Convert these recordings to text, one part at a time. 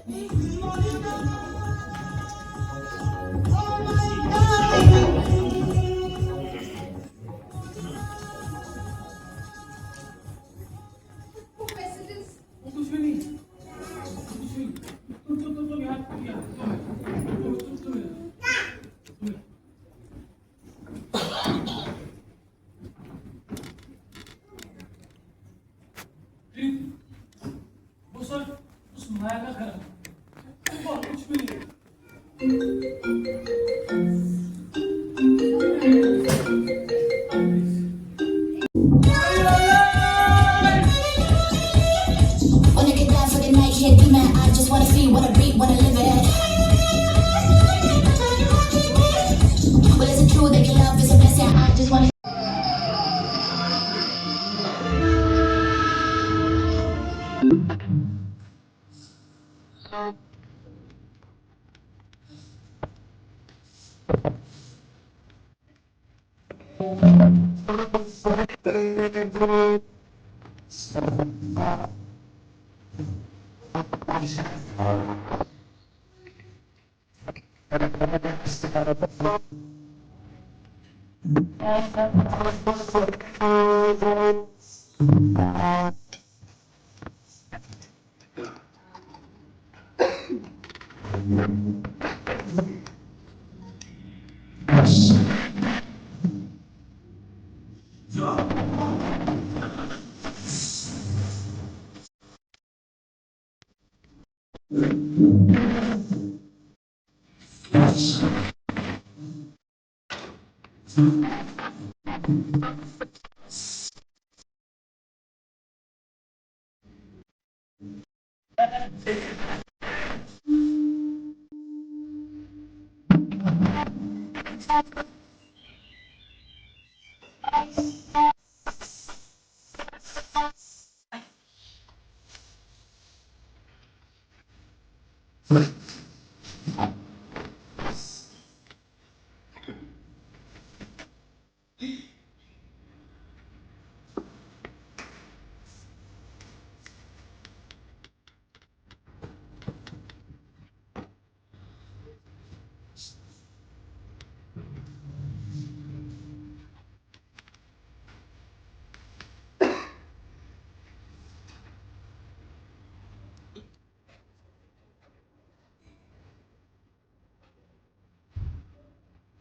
वो सर उस माया का घर है, और कुछ भी नहीं। Wanna get down for the night, yeah, be man. I just wanna feel, wanna breathe, wanna live it. Well, is it true that your love is a blessing? I just wanna.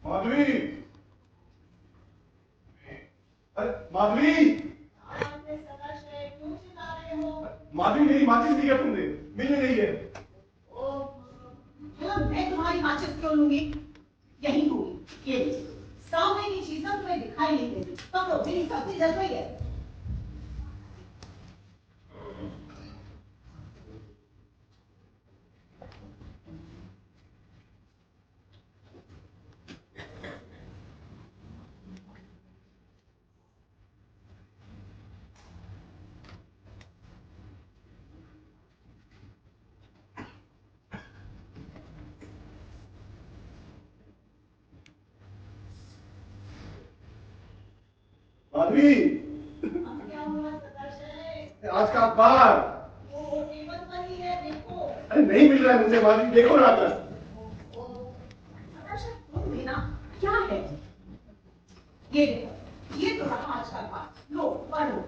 Madhavi, अरे माधवी, माधवी मेरी माचिस दी है तुमने, मिल नहीं है। मैं तुम्हारी माचिस क्यों लूंगी? यही होगी ये सामने की चीजें तुम्हें दिखाई नहीं देती, पकड़ो मेरी सब्जी जल रही है। माधवी, आज का अखबार अरे नहीं मिल रहा है मुझे। माधवी देखो ना आकर। क्या है ये? देखो ये तो रहा आज का अखबार, लो पढ़ो।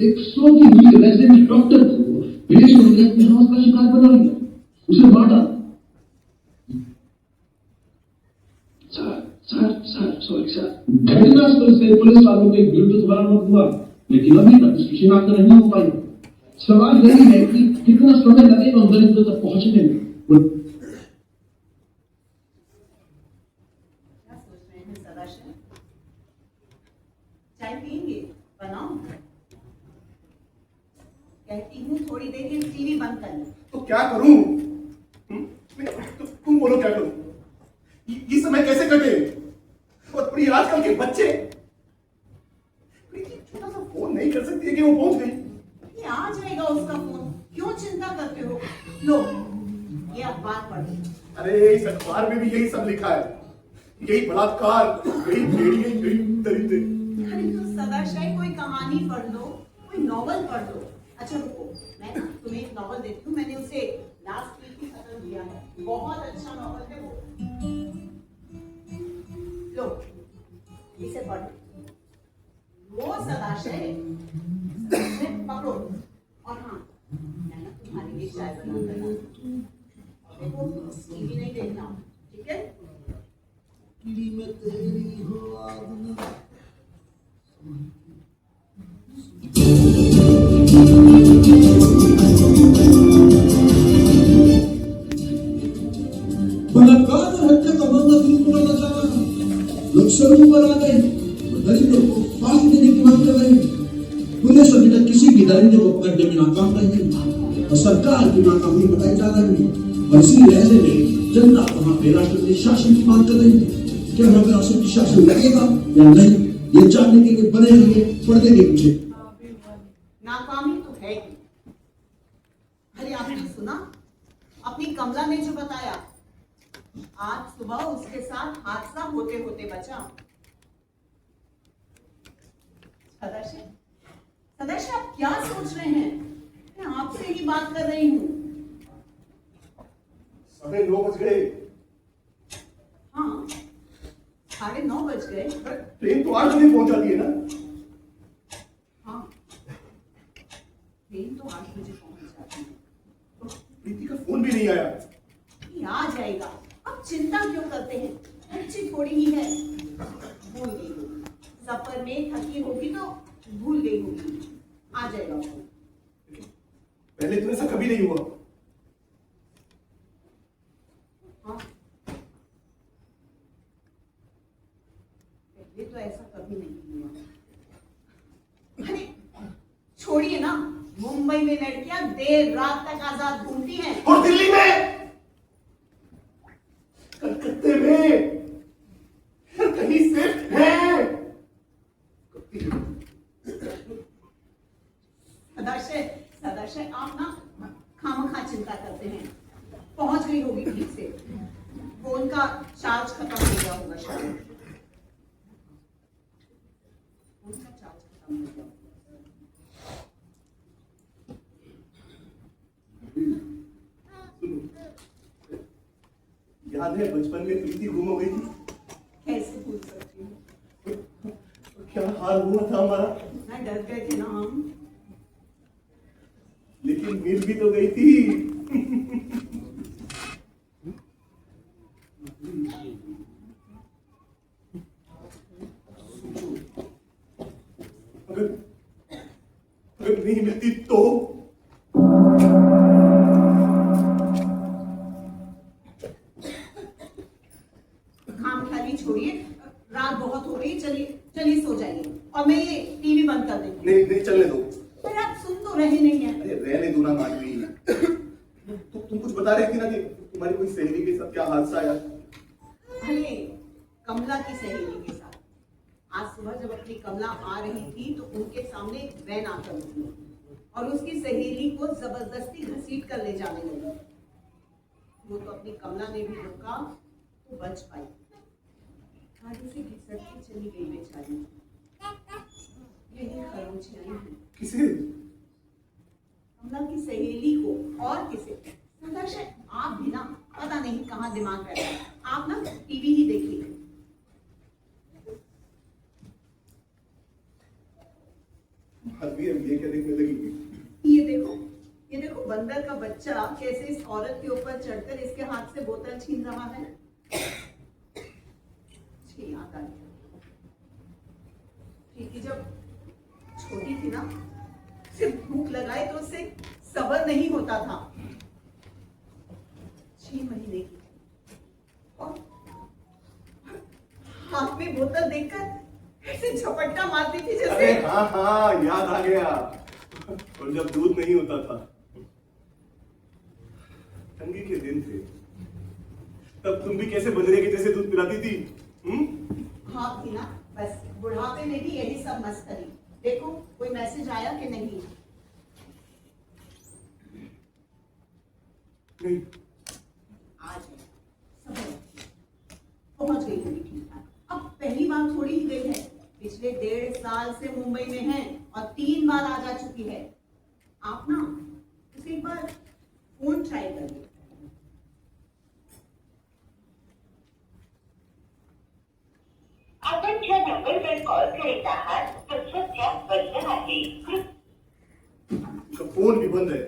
एक सौ की हुई रेजिडेंट डॉक्टर को पुलिस ने अपने हाथ का शिकार बना लिया, उसे मार डाला। सॉरी सर, घटनास्थल से पुलिस वालों के विरुद्ध बरामद हुआ, लेकिन अभी तक इसकी शिनाख्त नहीं हो पाई। सवाल यही है कि कितना समय लगेगा उन दलितों तक पहुंचने में। चाय पियेंगे? बनाओ। थोड़ी देर ये टीवी बंद कर लो। तो क्या करूं? तो तुम बोलो क्या करूं? ये समय कैसे कटे? और प्रिय आजकल के बच्चे छोटा सा फोन नहीं कर सकती है कि वो पहुंच गई। ये आ जाएगा उसका फोन, क्यों चिंता करते हो? लो ये अखबार पढ़ो। अरे इस अखबार में भी यही सब लिखा है, यही बलात्कार, यही भेड़िए, यही दरिद्र। अरे तो सदाशय कोई कहानी पढ़ लो, कोई नॉवल पढ़ लो। अच्छा रुको, मैं ना तुम्हें एक नॉवल देती हूँ, मैंने उसे लास्ट वीक ही खत्म किया है, बहुत अच्छा नॉवल है वो। लो इसे पढ़ो। वो सदाशय पकड़ो। और हाँ, मैं ना तुम्हारे लिए चाय बना कर लाऊं। और देखो टीवी नहीं देखना, ठीक है? बलात्कार और हत्या का मामला फिर पुराना जा रहा है। लोग सड़कों पर आ गए, दरिद्रों को फांसी देने की मांग कर रहे हैं। पुलिस अभी तक किसी भी दरिद्र को पकड़ने में नाकाम रही है और सरकार की नाकामी बताई जा रही है। और इसी ऐसे में जनता वहां पे राष्ट्रपति शासन की मांग कर रही है। क्या हमें राष्ट्रपति शासन लगेगा या नहीं, ये जानने के लिए बने रहिए पर्दे के पीछे। नाकामी तो है ही। अरे आपने सुना अपनी कमला ने जो बताया, आज सुबह उसके साथ हादसा होते होते बचा। सदाशय, सदाशय आप क्या सोच रहे हैं? मैं आपसे ही बात कर रही हूँ। 9:30 बज गए। हाँ 9:30 बज गए। ट्रेन तो 8 बजे पहुंच जाती है ना? हाँ ट्रेन तो 8 बजे पहुंच जाती है। प्रीति का फोन भी नहीं आया। ये आ जाएगा, अब चिंता क्यों करते हैं? अच्छी थोड़ी ही है, भूल गई होगी, सफर में थकी होगी तो भूल गई होगी, आ जाएगा वो। पहले तो ऐसा कभी नहीं हुआ। हाँ पहले तो ऐसा कभी नहीं हुआ। अरे छोड़िए ना, मुंबई में लड़कियां देर रात तक आजाद घूमती हैं। और दिल्ली में, कलकत्ते में, कहीं सिर्फ है। सदाशय, सदाशय आप ना खामखा चिंता करते हैं। पहुंच गई होगी ठीक से, फोन का चार्ज खत्म हो गया होगा शायद। फोन का चार्ज खत्म हो गया। याद है बचपन में प्रीति गुम हो गई थी? कैसे भूल सकती हूँ? क्या हाल हुआ था हमारा? इतना डर गए थे ना हम। लेकिन मिल भी तो गई थी। अगर नहीं मिलती तो? काम खाली छोड़िए, रात बहुत हो रही है, चलिए चलिए सो जाइए और मैं ये टीवी बंद कर देती हूँ। नहीं चलने दो। पर आप सुन तो रहे नहीं हैं। अरे रहने दो ना माधवी। तुम कुछ बता रही थी ना कि तुम्हारी कोई सहेली के साथ क्या हादसा आया? अरे कमला की सहेली के साथ आज सुबह जब अपनी कमला आ रही थी तो उनके सामने एक वैन आकर रुकी और उसकी सहेली को जबरदस्ती घसीट कर ले जाने लगी। वो तो अपनी कमला ने भी रोका तो बच पाई, गाड़ी से घिसटती चली गई बेचारी। यही खरोंचियां हैं। किसे? कमला की सहेली को, और किसे? सदाशय आप भी ना पता नहीं कहाँ दिमाग कर रहे हैं। आप ना टीवी ही देखिए। अभी अब ये क्या देखने लगी? ये देखो बंदर का बच्चा कैसे इस औरत के ऊपर चढ़कर इसके हाथ से बोतल छीन रहा है। याद आ गया, प्रीति जब छोटी थी ना, सिर्फ भूख लगाए तो उससे सब्र नहीं होता था। 6 महीने की और हाथ में बोतल देखकर ऐसे झपटका मारती थी अरे जैसे। हाँ याद आ गया। और जब दूध नहीं होता था ठंडी के दिन थे, तब तुम भी कैसे बजरे के जैसे दूध पिलाती थी? हाँ थी ना, बस बुढ़ापे में भी यही सब मस्करी। देखो कोई मैसेज आया कि नहीं? नहीं। आज है, सब पहुंच गई होगी ठीक ठाक। अब पहली बार थोड़ी ही गई है, पिछले 1.5 साल से मुंबई में है और 3 बार आ जा चुकी है। आप ना उसे एक बार फोन ट्राई करिए। आपण ज्या नंबरवर कॉल करीत आहात तो सध्या बंद आहे। उसका फोन भी बंद है।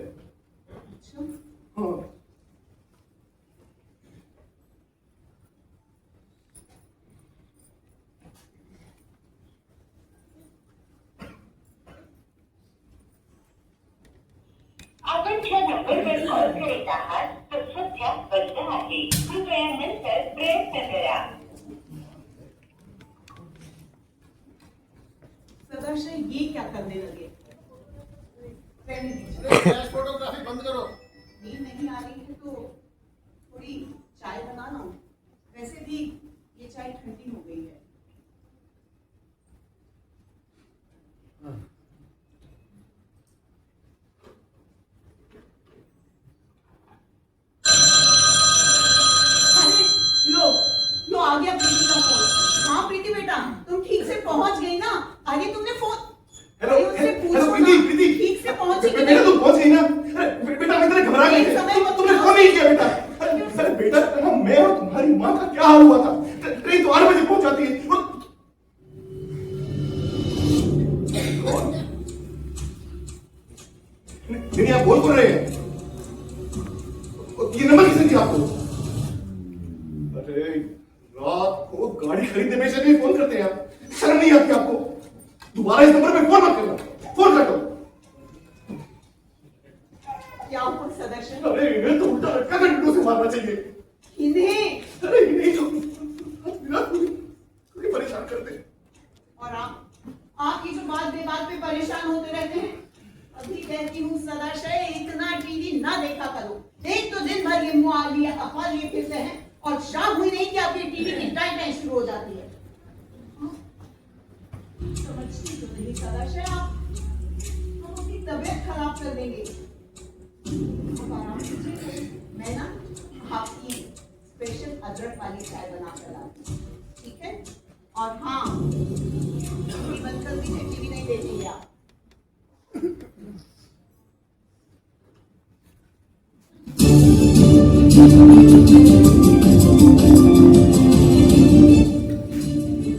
अच्छा, हाँ। आपण ज्या नंबरवर कॉल करीत आहात तो सध्या बंद आहे। कृपया नंतर प्रयत्न करा। सदाशय ये क्या करने लगे? रहने दीजिए। फोटोग्राफी बंद करो। नींद नहीं आ रही है तो थोड़ी चाय बना लो। वैसे भी ये चाय ठंडी हो गई है। अरे, लो लो आ गया प्रीति का फोन। हाँ प्रीति बेटा, तुम ठीक से पहुंच गई ना? अरे तुमने फोन हेलो, अरे उससे हेलो, पूछो प्रीति, ना, प्रीति। ठीक से पहुंची कि बेटा नहीं? तुम पहुंच गई ना? अरे बेटा मैं तेरे घबरा गई एक समय थी। मत तुमने बुलाओ। फोन नहीं किया बेटा। अरे बेटा मैं और तुम्हारी माँ का क्या हाल हुआ था? ट्रेन तो 8 बजे पहुंच जाती है। नहीं आप बोल रहे हैं? ये नंबर किसने दिया आपको? अरे रात को गाड़ी खरीदने में से भी फोन करते हैं आप। शर्म नहीं आती आपको? दोबारा इस नंबर पे फोन मत करना। फोन काटो। क्या हुआ सदस्य? अरे इन्हें तो उल्टा लटका कर डंडों से मारना चाहिए। इन्हें अरे इन्हें तो पूरी परेशान करते हैं। और आप की जो बात बेबात पे परेशान होते रहते हैं। अभी कहती हूँ सदाशय इतना टीवी ना देखा करो। एक तो दिन भर ये मुँह लिए अफवाह लिए फिरते हैं और शाम हुई नहीं कि आपकी टीवी की टाइम शुरू हो जाती है। समझती तो नहीं सदाशय आप, हम अपनी तबीयत खराब कर देंगे। आप आराम कीजिए, मैं ना आपकी स्पेशल अदरक वाली चाय बना कर लाती हूँ, ठीक है? और हाँ टीवी बंद कर दीजिए, टीवी नहीं देखेंगे आप।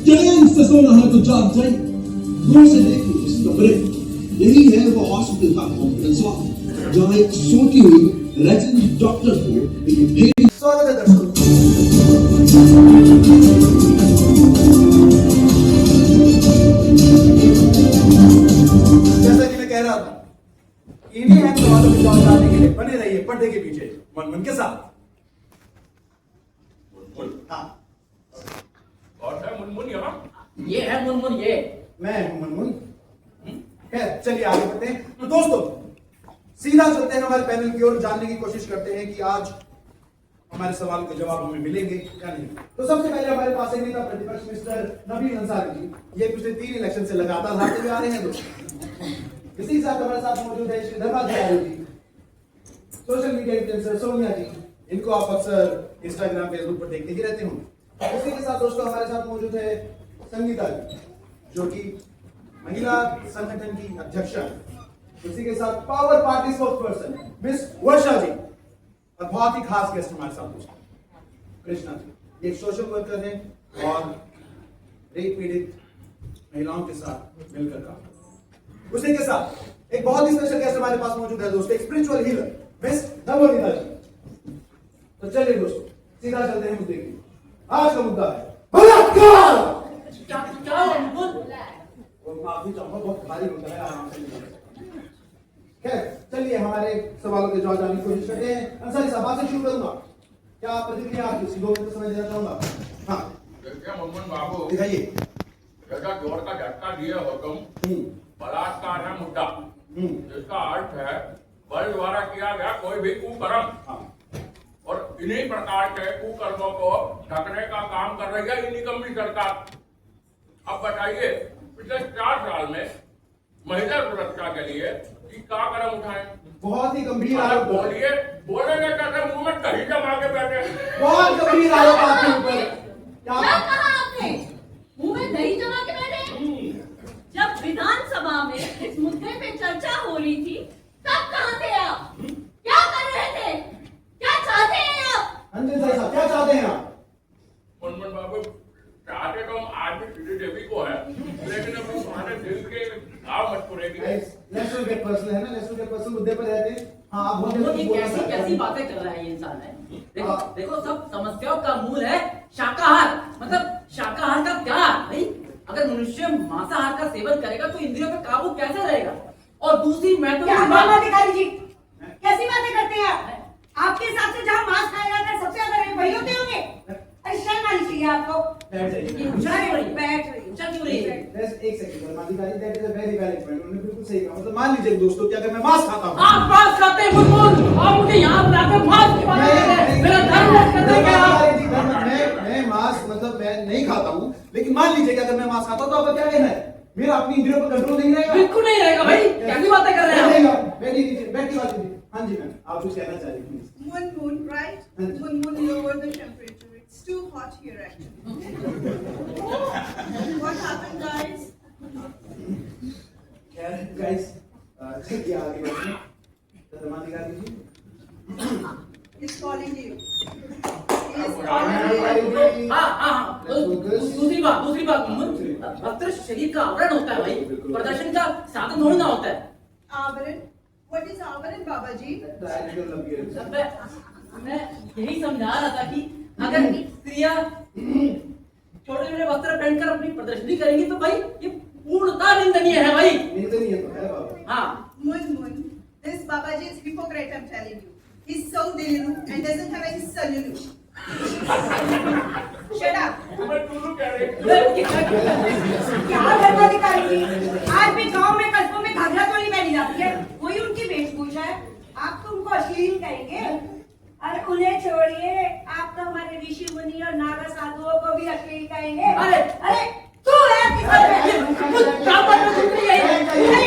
चैन से सो रहा तो जाग जाए। दूर से देखिए इस कमरे, यही है वो हॉस्पिटल का कॉन्फ्रेंस हॉल जहाँ एक सोती हुई रेजिडेंट डॉक्टर को एक भेड़ी। स्वागत है दर्शकों। जैसा कि मैं कह रहा था, इन्हीं अहम सवालों के जवाब जानने के लिए बने रहिए पर्दे के पीछे मनमुन के साथ। हाँ, और है मुनमुन यहाँ? ये है मुनमुन ये। मैं हूं मनमुन। खैर चलिए आगे बढ़ते हैं। तो दोस्तों सीधा चलते हैं हमारे पैनल की ओर, जानने की कोशिश करते हैं कि आज हमारे सवाल के जवाब हमें मिलेंगे या नहीं। तो सबसे पहले हमारे पास एक नेता प्रतिपक्ष मिस्टर नबील अंसारी जी। ये पिछले 3 इलेक्शन से लगातार हारते हुए आ रहे हैं दोस्तों। इसी के साथ हमारे साथ मौजूद है श्री धर्माचार्य जी, सोशल मीडिया इन्फ्लुएंसर सोनिया जी, इनको आप अक्सर इंस्टाग्राम फेसबुक पर देखते ही रहते होंगे। इसी के साथ दोस्तों हमारे साथ मौजूद है संगीता जी, जो कि महिला संगठन की अध्यक्षा है। इसी के साथ power party spokesperson miss Varsha ji, और बहुत ही खास गेस्ट हमारे साथ दोस्तों कृष्णा जी, एक सोशल वर्कर हैं और रेप पीड़ित महिलाओं के साथ मिलकर काम। उसी के साथ एक बहुत ही स्पेशल गेस्ट हमारे पास मौजूद है दोस्तों, एक स्पिरिचुअल हीलर मिस नवनीता जी। तो चलिए दोस्तों सीधा चलते हैं मुद्दे की। आज का मुद्दा है बलात्कार। क्या है मुनमुन? वो माफी चाहूंगा, बहुत भारी मुद्दा है, आराम से लीजिए। खैर चलिए हमारे सवालों के जवाब जानने की कोशिश करते हैं। अंसारी साहब आपसे शुरू करूंगा। क्या प्रतिक्रिया आपकी 2 मिनट समय देना चाहूंगा। हाँ देखिए मुनमुन बाबू, दिखाइए। जैसा जोर का झटका दिए हो तुम, बलात्कार है मुद्दा, जिसका अर्थ है बल द्वारा किया गया कोई भी कुकर्म। हाँ इन्हीं प्रकार के कुकर्मों को ढकने का काम कर रही है ये निकम्मी सरकार। अब बताइए पिछले 4 साल में महिला सुरक्षा के लिए क्या कदम उठाए? बहुत ही गंभीर अरे आरोप। बोलिए, बोलेंगे कैसे? मुंह में दही जमा के बैठे। बहुत गंभीर आरोप आपके ऊपर। क्या कहा आपने? मुंह में दही जमा के बैठे? जब विधानसभा में इस मुद्दे पे चर्चा हो रही थी तब कहाँ थे आप? क्या कर रहे थे? क्या चाहते हैं आप? अंजन साहब क्या चाहते हैं आप? मुनमुन बाबू चाहते तो हम आज भी श्री देवी को है, लेकिन अब तुम्हारे दिल के घाव मत पुरेगी। लेट्स नॉट गेट पर्सनल है ना, लेट्स नॉट गेट पर्सनल मुद्दे पर रहते हैं। हाँ आप बोलिए। ये कैसी कैसी बातें कर रहा है ये इंसान है। देखो देखो सब समस्याओं का मूल है शाकाहार। मतलब शाकाहार का क्या भाई? अगर मनुष्य मांसाहार का सेवन करेगा तो इंद्रियों पर काबू कैसे रहेगा? और दूसरी महत्वपूर्ण बात, अधिकारी जी कैसी बातें करते हैं आप? आपके हिसाब से जहाँ मांस खाया जाता है सबसे ज्यादा वही होते होंगे। अरे शर्म आनी चाहिए आपको। बैठ जाइए। ये ऊंचा क्यों रही है? बैठ रही ऊंचा क्यों रही है? एक सेकंड अधिकारी, that is a very valid point. उन्होंने बिल्कुल सही कहा। मतलब मान लीजिए दोस्तों कि अगर मैं मांस खाता हूँ, आप मांस खाते हैं मुनमुन और मुझे यहाँ बुलाकर मांस की बात कर रहे हैं। मेरा धर्म नष्ट कर देंगे आप। मैं मांस मतलब मैं नहीं खाता हूँ, लेकिन मान लीजिए कि अगर मैं मांस खाता हूँ तो आपका क्या कहना है? मेरा अपनी इंद्रियों पर कंट्रोल नहीं रहेगा? बिल्कुल नहीं रहेगा भाई। कैसी बातें कर रहे हैं आप? बैठी बात कीजिए। हाँ जी मैम, आप कुछ कहना चाह रही थी। Moon, right? Moon, lower the temperature. It's too hot here, actually. What happened, guys? Guys चलिए आगे बढ़ते हैं। धर्माधिकारी जी He's calling you. He's calling Dharmadhikari you. जी। हाँ दूसरी बात मुनमुन, वस्त्र शरीर का आवरण होता है भाई, प्रदर्शन का साधन थोड़ी ना होता है। Avaran? What is Avaran, Babaji? Triangle appearance। मैं यही समझा रहा था कि अगर स्त्रियां छोटे छोटे वस्त्र पहनकर अपनी प्रदर्शनी करेंगी तो भाई ये पूर्णतः निंदनीय है भाई। निंदनीय तो है बाबा। हाँ Moon, this Babaji is hypocrite, I'm telling you. He's so delulu and doesn't have any salulu. Shut up. मैं टुल्लू कह रही। क्या धर्माधिकारी जी? आज भी गांव में कस्बों में घाघरा चोली पहनी जाती है, वही उनकी वेशभूषा है। आप तो उनको अश्लील कहेंगे? अरे उन्हें छोड़िए, आप तो हमारे ऋषि मुनि और नागा साधुओं को भी अश्लील कहेंगे। अरे तू है आपके साथ में। ब्राह्मण में झुक रही है।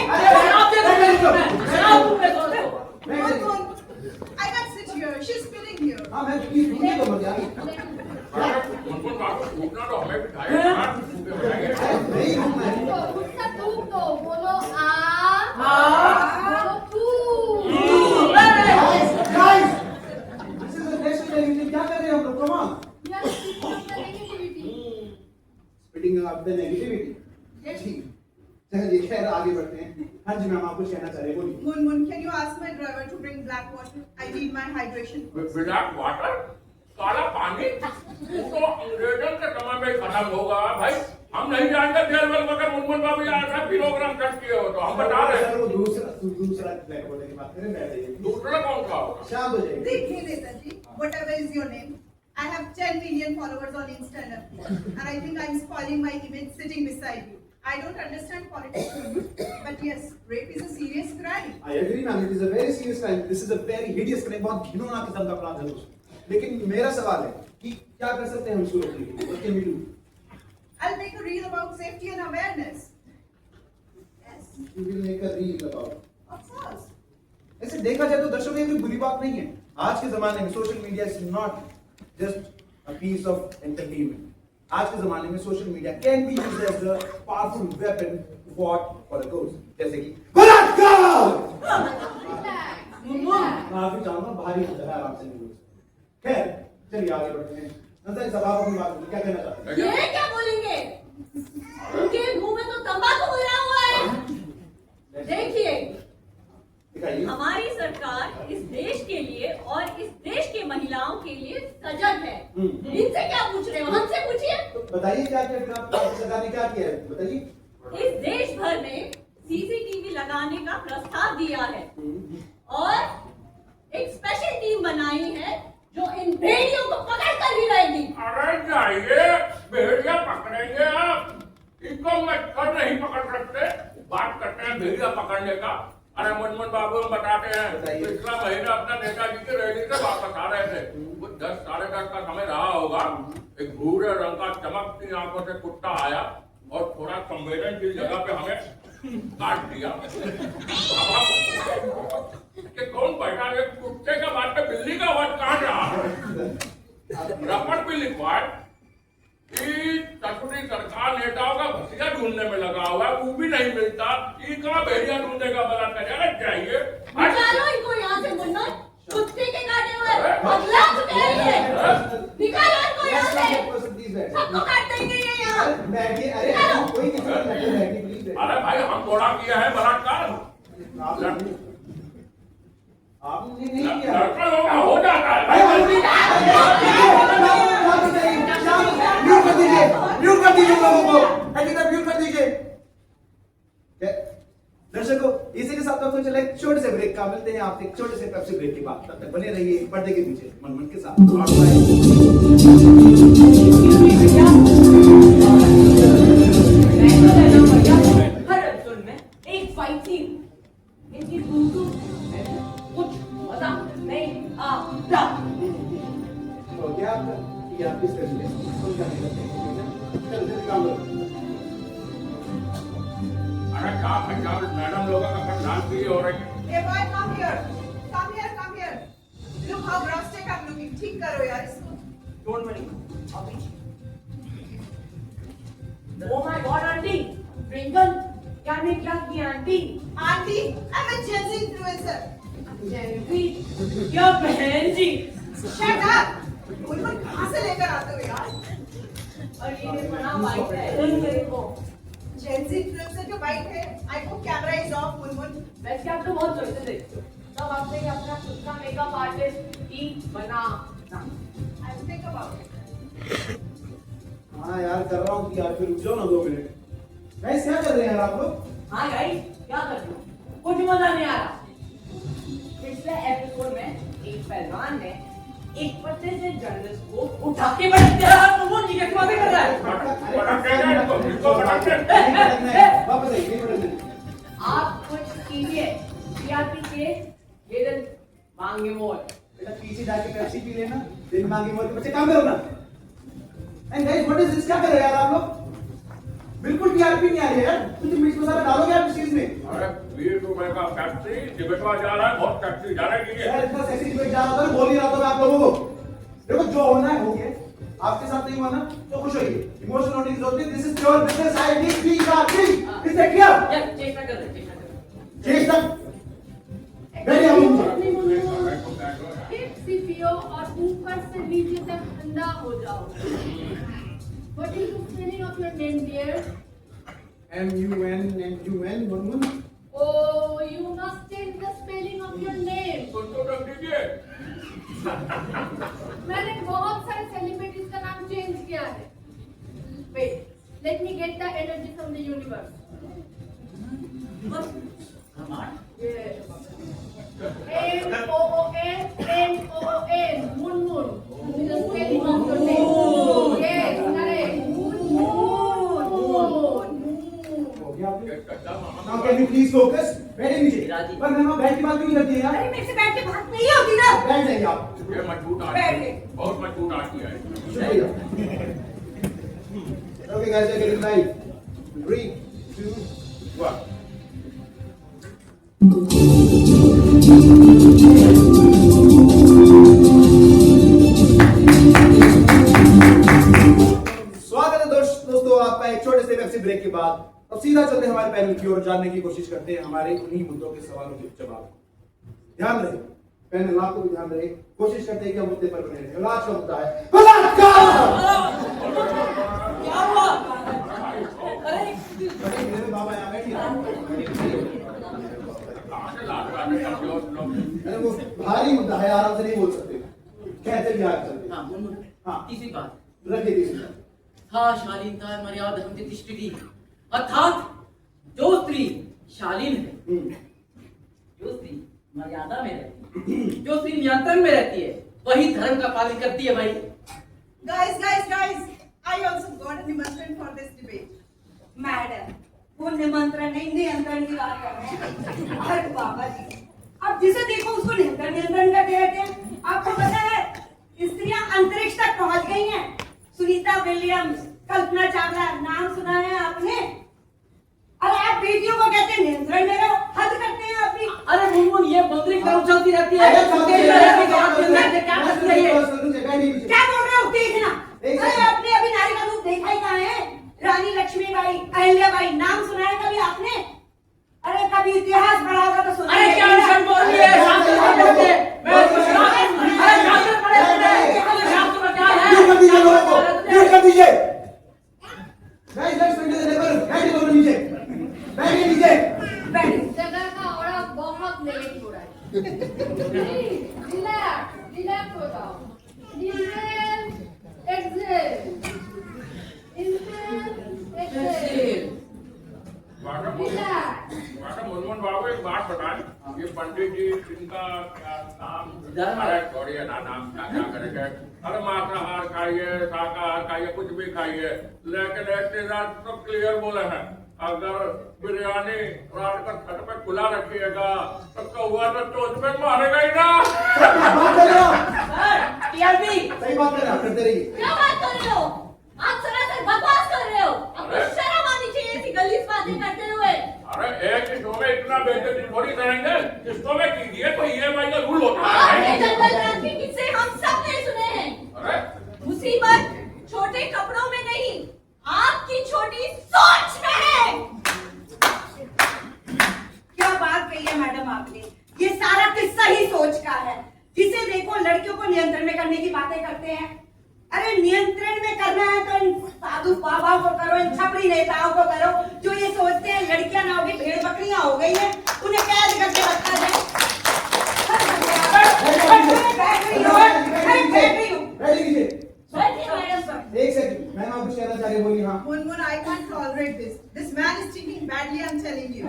अरे आप देखो मेरी को मैं शराब तुम पे दो Moon, I can't sit here. She's spitting here. हाँ मैं सुनिए तो मत यार। मुनमुन बाबू छूटना तो हमें बिठाइए, आप छूटे बताइए। नहीं रुकना है। खुद सा तू तो बोलो बोलो तू। Guys this is a national television. क्या कर रहे हैं हम लोग? Come on. Splitting up the negativity. ठीक चलिए खैर आगे बढ़ते हैं। हाँ जी मैम आप कुछ कहना चाह रहे हैं, बोलिए। Moon, can you ask my driver to bring black water? I need my hydration. Black water, काला पानी, वो तो अंग्रेजों के समय में खत्म होगा भाई। हम नहीं जानते जेल में मगर मुनमुन बाबू यहाँ 8 किलोग्राम कट किए हो तो हम बता रहे हैं। सर वो दूसरा ब्लैक बोर्ड की बात करें, बैठ जाइए। दूसरा कौन सा होगा? शांत हो जाइए। Dekhe Netaji, whatever is your name. I have 10 million followers on Instagram and I think I'm spoiling my image sitting beside you. I don't understand politics, but yes, rape is a serious crime. I agree ma'am, it is a very serious crime. This is a very hideous crime. बहुत घिनौना किस्म का अपराध है दोस्तों। लेकिन मेरा सवाल है कि क्या कर सकते हैं हम इसको रोकने के लिए? What can we do? I'll make a reel about safety and awareness. Yes, We will make a reel about. of course. ऐसे देखा जाए तो दर्शकों ये कोई बुरी बात नहीं है। आज के जमाने में social media is not just a piece of entertainment. आज के जमाने में social media can be used as a powerful weapon for for a cause, जैसे कि बलात्कार। माफी चाहूंगा, भारी हो जाए आराम से नहीं। खैर चलिए आगे बढ़ते हैं। अंतर साहब आप अपनी बात बोलिए, क्या कहना चाहते हैं? ये क्या बोलेंगे? उनके मुंह में तो तंबाकू भरा हुआ है। देखिए दिखाइए। हमारी सरकार इस देश के लिए और इस देश के महिलाओं के लिए सजग है। इनसे क्या पूछ रहे हो? हमसे पूछिए। तो बताइए क्या किया सरकार ने, क्या किया है बताइए। इस देश भर में सीसीटीवी लगाने का प्रस्ताव दिया है और एक स्पेशल टीम बनाई है जो इन भेड़ियों को पकड़ कर ही रहेगी। अरे जाइए, भेड़िया पकड़ेंगे आप। इनको मच्छर नहीं पकड़ सकते। बात करते हैं भेड़िया पकड़ने का। अरे मुनमुन बाबू हम बताते हैं, बताइए। पिछला महीना अपना नेताजी की रैली से वापस आ रहे थे। कुछ 10 साढ़े 10 का समय रहा होगा। एक भूरे रंग का चमकती आंखों से कुत्ता आया और थोड़ा संवेदनशील जगह पे हमें काट दिया। अब हम कि कौन बैठा है कुत्ते का बात पे बिल्ली का आवाज काट रहा। रपट भी लिखवाए कि ससुरी सरकार नेताओं का भसिया ढूंढने में लगा हुआ है, वो भी नहीं मिलता। ये कहाँ भेड़िया ढूंढने का बड़ा तैयार चाहिए। निकालो इनको यहाँ से मुन्नन, कुत्ते के काटे हुए अगला चुके हैं। निकालो इनको यहाँ से, सबको काट देंगे ये यहाँ। मैगी, अरे कोई किसी को मैगी प्लीज। अरे भाई हम थोड़ा किया है बलात्कार, आपने नहीं किया। लड़का लोग हो जाता है भाई म्यूट कर दीजिए लोगों को, म्यूट कर दीजिए। दर्शकों, इसी के साथ आपको चले एक छोटे से ब्रेक का, मिलते हैं आपसे एक छोटे से पेप्सी ब्रेक के बाद। तब तक बने रहिए पर्दे के पीछे मनमन के साथ। हर एपिसोड में एक फाइट सीन, इनकी कुछ मजा नहीं आता। तो क्या आप इस तरह से चल काम करो। अरे क्या पंजाब मैडम लोगों का कंट्रोल भी हो रही है। Hey boy, come here. Come here, come here. Look how grotesque I'm looking. ठीक करो यार इसको. Don't worry, oh my God aunty, twinkle क्या ने क्या किया aunty? Auntie, I'm a Gen Z influencer. JNV क्या बहन जी? Shut up. उनको कहाँ से लेकर आते हो यार? और ये बना वाइट है मेरे को। Gen Z influencer जो बाइक है, I hope camera is off. Munmun. वैसे आप तो बहुत चॉइसेस देखते हो, तब आपने अपना खुद का मेकअप आर्टिस्ट ही बना। I'll think about it. हाँ यार कर रहा हूँ यार, फिर रुक जाओ ना 2 मिनट। गाइस क्या कर रहे हैं यार आप लोग? हाँ गाइस, क्या कर रहे हो? कुछ मजा नहीं आ रहा। पिछले एपिसोड में एक पहलवान ने एक पत्ते से जर्नलिस्ट को उठा के बैठ दिया। वो जी कैसे बातें कर रहा है? वापस आइए। आप कुछ कीजिए, टीआरपी के ये दिन मांगे मोल। बेटा पीछे जाके पेप्सी पी लेना, दिन मांगे मोल के बच्चे काम करो ना। And guys what is this, क्या कर रहे हैं यार आप लोग? बिल्कुल टीआरपी नहीं आ रही है यार, कुछ मिर्च मसाला डालोगे आप इस चीज में? अरे 20 रुपए का फैक्ट्री डिबेटवा जा रहा है, बहुत फैक्ट्री जा रही है। यार इतना सेक्सी डिबेट जा रहा था, बोल ही रहा था मैं आप लोगों को। देखो जो होना है हो गया, आपके साथ नहीं हुआ ना तो खुश होइए, इमोशन होने की जरूरत नहीं। This is pure business, I need TRP. Is that clear? यार चेष्टा कर रहे, चेष्टा कर रहे। चेष्टा वेरी अमूल। टिप्सी पियो और ऊपर से नीचे तक ठंडा हो जाओ। What is the spelling of your name, dear? MUN Munmun. Oh, you must change the spelling of your name. कुछ तो रख दीजिए। मैंने बहुत सारे सेलिब्रिटीज का नाम चेंज किया है। Wait, let me get the energy from the universe. Yeah. M-O-O-N, Munmun. This is the spelling of your name. Yes, correct. Munmun. हो गया आपके? Now can you please focus? बैठे नीचे। पर मैं बैठ के बात क्यों करती है यार? अरे मेरे से बैठ के बात नहीं होती ना. बैठ जाइए आप। ये मजबूत आती है, बहुत मजबूत आती है। Okay guys, we're getting live. 3, 2, 1. स्वागत है दोस्तों आपका एक छोटे से वेब ब्रेक के बाद। अब सीधा चलते हैं हमारे पैनल की ओर, जानने की कोशिश करते हैं हमारे उन्हीं मुद्दों के सवालों के जवाब। ध्यान रहे पैनल, आपको भी ध्यान रहे, कोशिश करते हैं कि हम मुद्दे पर बने रहें। और आज का मुद्दा है बलात्कार। क्या हुआ? अरे मेरे बाबा यहाँ बैठिए। अरे वो भारी मुद्दा है, आराम से नहीं बोल सकते, कहते भी आगे चलते। हाँ मुनमुन, हाँ तीसरी बात। रखिए तीसरी बात। हाँ शालीनता मर्यादा हम तिष्ठति, अर्थात जो स्त्री शालीन है, जो स्त्री मर्यादा में रहती है, जो स्त्री नियंत्रण में रहती है, वही धर्म का पालन करती है भाई। Guys, I also got an निमंत्रण for this debate. Madam, वो निमंत्रण नहीं नियंत्रण की बात कर रहे हैं। अरे बाबा जी, अब जिसे देखो उसको नियंत्रण नियंत्रण करते रहते हैं। आपको पता है स्त्रियां अंतरिक्ष तक पहुंच गई हैं। सुनीता विलियम्स, कल्पना चावला, नाम सुना है आपने? अरे आप बेटियों को कहते हैं नियंत्रण में रहो, हद करते हैं अपनी। अरे मुनमुन, ये बंदरी कब चलती रहती है? क्या करती है ये? क्या बोल रहे हो? देखना, अरे आपने अभी नारी का रूप देखा ही कहाँ है? रानी लक्ष्मीबाई, अहिल्याबाई, नाम सुना है कभी आपने? अरे कभी इतिहास पढ़ा होगा तो सुना। अरे क्या विषय बोल रही है? शास्त्र में पढ़ते हैं। अरे शास्त्र पढ़े थे। शास्त्र में क्या है? म्यूट कर दीजिए लोगों को, म्यूट कर दीजिए। Guys, let's maintain the level. बैठिए दोनों नीचे, बैठिए नीचे। जगह का ऑर्डर बहुत लेट हो रहा है। रिलैक्स हो जाओ। Inhale, exhale, inhale, exhale. Madam Munmun बाबू, एक बात बताएं, ये पंडित जी इनका क्या नाम? अरे छोड़िए ना, नाम का क्या करेंगे? अरे मांसाहार खाइए, शाकाहार खाइए, कुछ भी खाइए, लेकिन एक चीज आज तो क्लियर बोले हैं, अगर बिरयानी रात का छत पे खुला रखिएगा तो कौआ तो चोट पे मारेगा ही ना। सही बात कर करते रहिए। क्या बात कर रहे हो? आप सरासर बकवास कर रहे हो। आपको शर्म आनी चाहिए ऐसी गलीज बातें करते हुए। अरे एक ही शो में इतना बेइज्जती थोड़ी करेंगे, इस शो में कीजिए कोई EMI का रूल होता आपने है। जंगल रात के किस्से हम सब ने सुने हैं। अरे मुसीबत छोटे कपड़ों में नहीं, आपकी छोटी सोच में है। क्या बात कही है मैडम आपने? ये सारा किस्सा ही सोच का है। जिसे देखो लड़कियों को नियंत्रण में करने की बातें करते हैं। अरे नियंत्रण में करना है तो इन साधु बाबाओं को करो, इन छपरी नेताओं को करो जो ये सोचते हैं लड़कियां ना होगी भेड़ बकरियां हो गई हैं, उन्हें कैद करके रखा जाए। एक सेकंड, मैम आप कुछ कहना चाह रही बोलिए। हाँ Munmun, I can't tolerate this. This man is thinking badly, I'm telling you.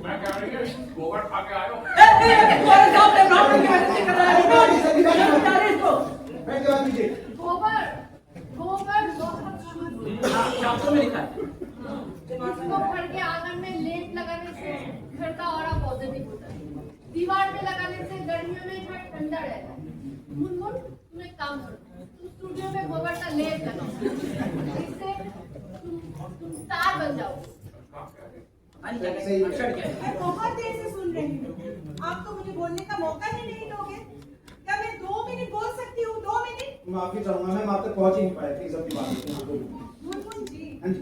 मैं क्या रही है, गोबर खा के आयो। बैठ के बात कीजिए। गोबर बहुत शुद्ध। शास्त्रों में लिखा है। इसको घर के आंगन में लेप लगाने से घर का ऑरा पॉजिटिव होता है। दीवार में लगाने से गर्मियों में घर ठंडा रहता है। मुनमुन, तुम एक काम करो, तुम स्टूडियो में गोबर का लेप लगाओ, इससे तुम स्टार बन जाओ। मैं बहुत देर से सुन रही हूँ। आप तो मुझे बोलने का मौका ही नहीं दोगे। क्या मैं 2 मिनट बोल सकती हूँ? 2 मिनट? माफी चाहूंगा मैम, आप तक पहुंच ही नहीं पाए प्लीज अपनी बात। मुनमुन जी, हाँ जी,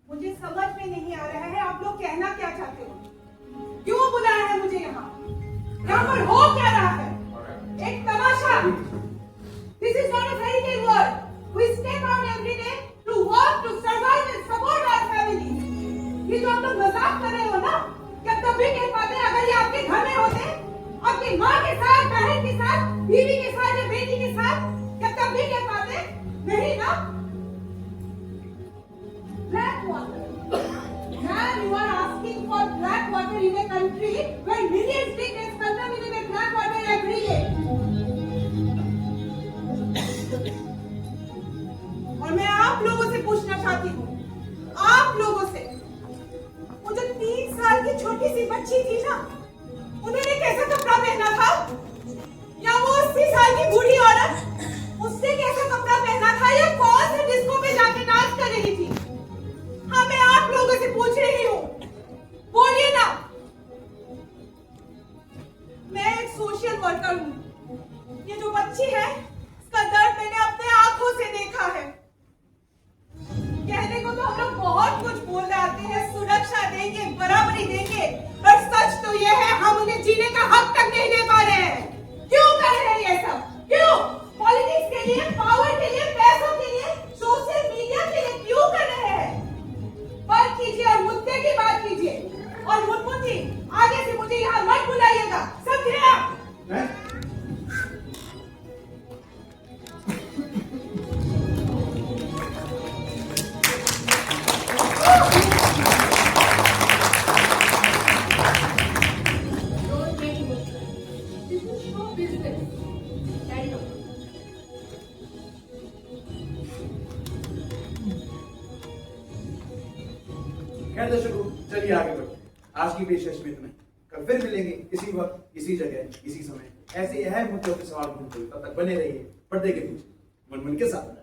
मुझे समझ में नहीं आ रहा है आप लोग कहना क्या चाहते हो? क्यों बुलाया है मुझे यहाँ? यहाँ पर हो क्या रहा है? एक तमाशा। This is not a fairy tale world. We step out every day to work, to survive and support our families. ये जो आप लोग मजाक कर रहे हो ना, क्या तब भी कह पाते अगर ये आपके घर में होते, आपकी माँ के साथ, बहन के साथ, बीवी के साथ या बेटी के साथ, क्या तब भी कह पाते? नहीं ना? Black water. Man, you are asking for black water in a country where millions drink and contaminated black water every day. और मैं आप लोगों से पूछना चाहती हूँ, आप लोगों से, वो जो 3 साल की छोटी सी बच्ची थी ना, उन्होंने कैसा कपड़ा पहना था? या वो 80 साल की बूढ़ी औरत, उसने कैसा कपड़ा पहना था? या कौन से डिस्को पे जाके डांस कर रही थी? हाँ, मैं आप लोगों से पूछ रही हूँ, बोलिए ना। मैं एक सोशल वर्कर हूँ। ये जो बच्ची है, इसका दर्द मैंने अपने आंखों से देखा है। कहने को तो हम लोग बहुत कुछ बोल जाते हैं, सुरक्षा देंगे, बराबरी देंगे, पर सच तो ये खैर दर्शकों, चलिए आगे बढ़ते हैं। आज की पेशकश में इतना। कल फिर मिलेंगे इसी वक्त, इसी जगह, इसी समय, ऐसे अहम मुद्दों के सवाल ढूंढते हुए। तब तक बने रहिए पर्दे के पीछे मनमन के साथ।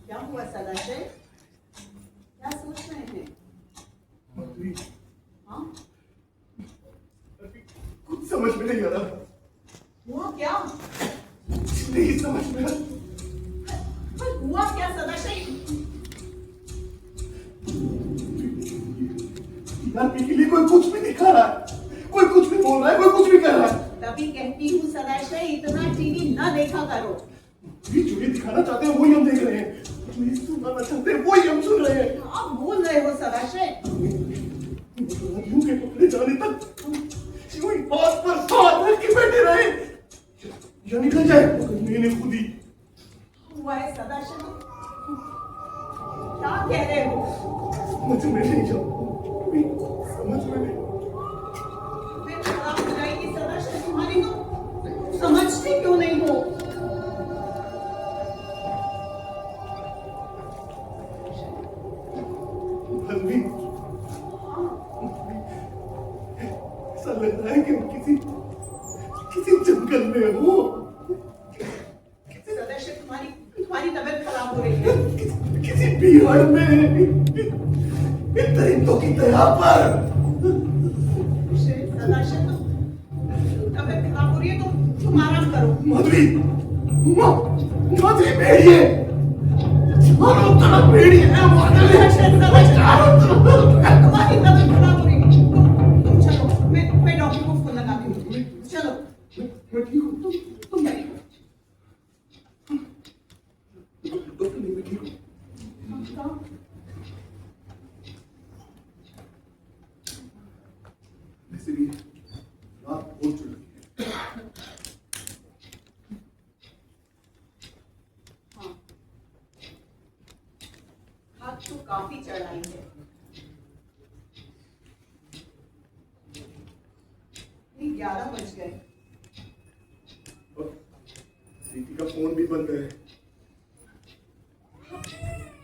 क्या हुआ सदाशय? क्या सोच रहे हैं? माधुरी, हाँ? कुछ समझ में नहीं आ रहा। हुआ क्या? नहीं समझ में आ रहा। पर हुआ क्या सदाशय? टीआरपी के लिए कोई कुछ भी दिखा रहा है, कोई कुछ भी बोल रहा है, कोई कुछ भी कर रहा है। तभी कहती हूँ सदाशय, इतना टीवी न देखा करो। ये जो ये दिखाना चाहते हैं वही हम देख रहे हैं, जो ये सुनना चाहते हैं वही हम सुन रहे हैं। आप बोल रहे हो सदाशय? अपराधियों के पकड़े जाने तक यूं ही बात पर हाथ रख के बैठे रहे या निकल जाए मैंने खुद ही। हुआ है सदाशय? क्या कह रहे हो? समझ में नहीं समझ में नहीं। फिर खराब हो जाएगी सदाशय तुम्हारी, तो समझते क्यों नहीं हो? बल्बी, ऐसा लग रहा है कि हम किसी जंगल में हो। सदाशय तुम्हारी तबीयत खराब हो रही है। किसी पीहड़ में इन दरिंदों की दया पर। सदाशय तबीयत खराब हो रही है तो तुम आराम करो। माधुरी, माधुरी भेड़िए, चारों तरफ भेड़िए हैं, चारों तरफ। तुम्हारी तबीयत खराब हो रही है, तुम चलो, मैं डॉक्टर को फोन लगाती हूँ। चलो, मैं ठीक हूँ, तुम ठीक हो? डॉक्टर नहीं, मैं ठीक हूँ। वैसे भी रात हो चुकी है। हाँ, हाथ तो काफी चढ़ाई है। 11 बज गए। दीदी का फोन भी बंद है।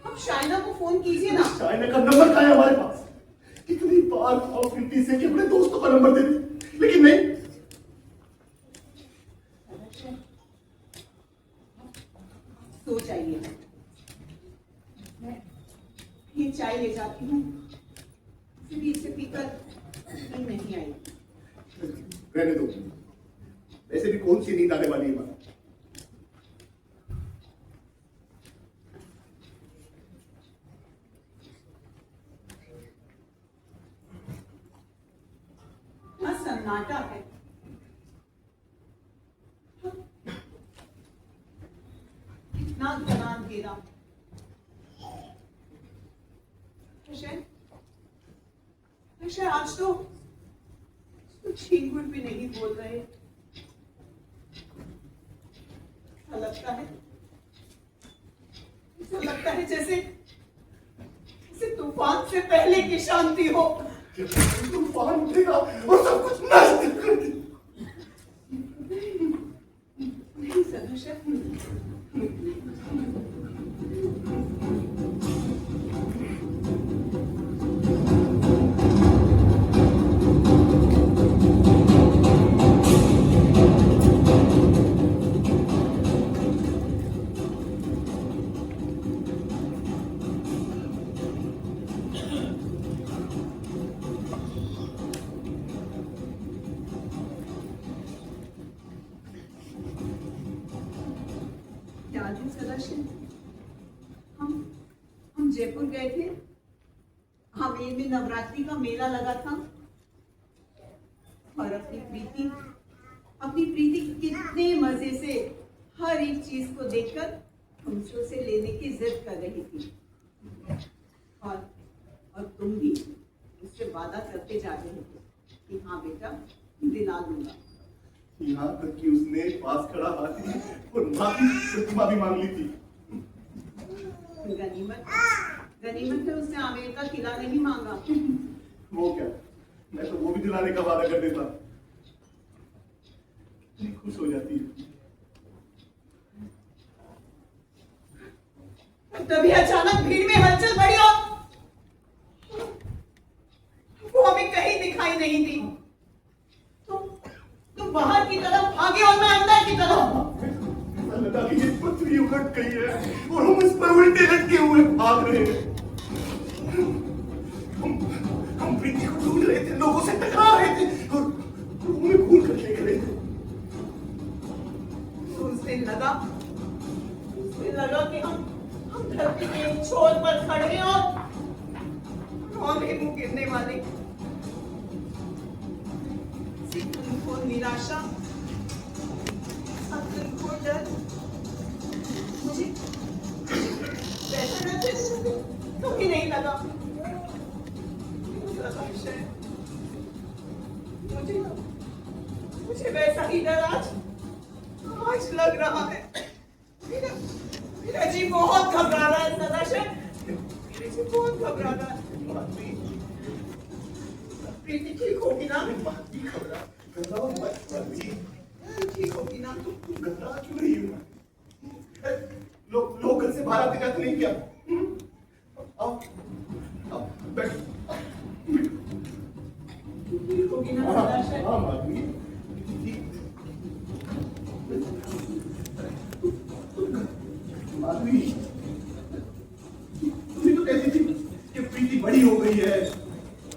अब शाइना को फोन कीजिए ना। शाइना का नंबर कहाँ है हमारे पास? कितनी बार कॉल करती से कि अपने दोस्तों का नंबर दे दे, लेकिन नहीं। सो जाइए, मैं ये चाय ले जाती हूँ। इसे पीकर नींद नहीं आई। रहने दो, वैसे भी कौन सी नींद आने वाली है बात। सन्नाटा है। कितना घना अंधेरा। आज तो छीन-गुड़ भी नहीं बोल रहे। ऐसा लगता है जैसे तूफान से पहले की शांति हो। तूफान उठेगा और सब कुछ नष्ट कर देगा। नहीं सदाशय, हम जयपुर गए थे। हवेली में नवरात्रि का मेला लगा था। और अपनी प्रीति कितने मजे से हर एक चीज को देखकर हमसे उसे लेने की जिद कर रही थी। और तुम भी उससे वादा करते जा रहे थे कि हाँ बेटा दिला दूंगा। यहाँ तक कि उसने पास खड़ा हाथी और माफी प्रतिमा भी मांग ली थी। गनीमत है उसने आमिर का किला नहीं मांगा। वो क्या, मैं तो वो भी दिलाने का वादा कर देता। खुश हो जाती है। तभी अचानक भीड़ में हलचल बढ़ी और वो हमें कहीं दिखाई नहीं दी। तुम बाहर की तरफ भागे और मैं अंदर की तरफ। ऐसा लगा कि ये पृथ्वी उलट गई है और हम इस पर उल्टे लटके हुए भाग रहे हैं। हम प्रीति को ढूंढ रहे थे, लोगों से टकरा रहे थे और उन्हें भूल कर लेकर रहे थे। उसे लगा कि हम धरती के एक छोर पर खड़े हैं और हमें मुंह गिरने वाले। उनको निराशा, उनको डर, मुझे वैसा डर कभी नहीं लगा। मुझे वैसा ही डर आज लग रहा है। मेरा जी बहुत घबरा रहा है सदाशिव, मेरा जी बहुत घबरा रहा है। प्रीति ठीक होगी ना? ठीक होगी ना? तुम घबरा क्यों रही हो? लोग घर से बाहर आते जाते नहीं क्या? आओ बैठो। ठीक होगी ना सदाशिव? हाँ माधवी, माधवी, तुम्हें तो कहती थी कि प्रीति बड़ी हो गई है,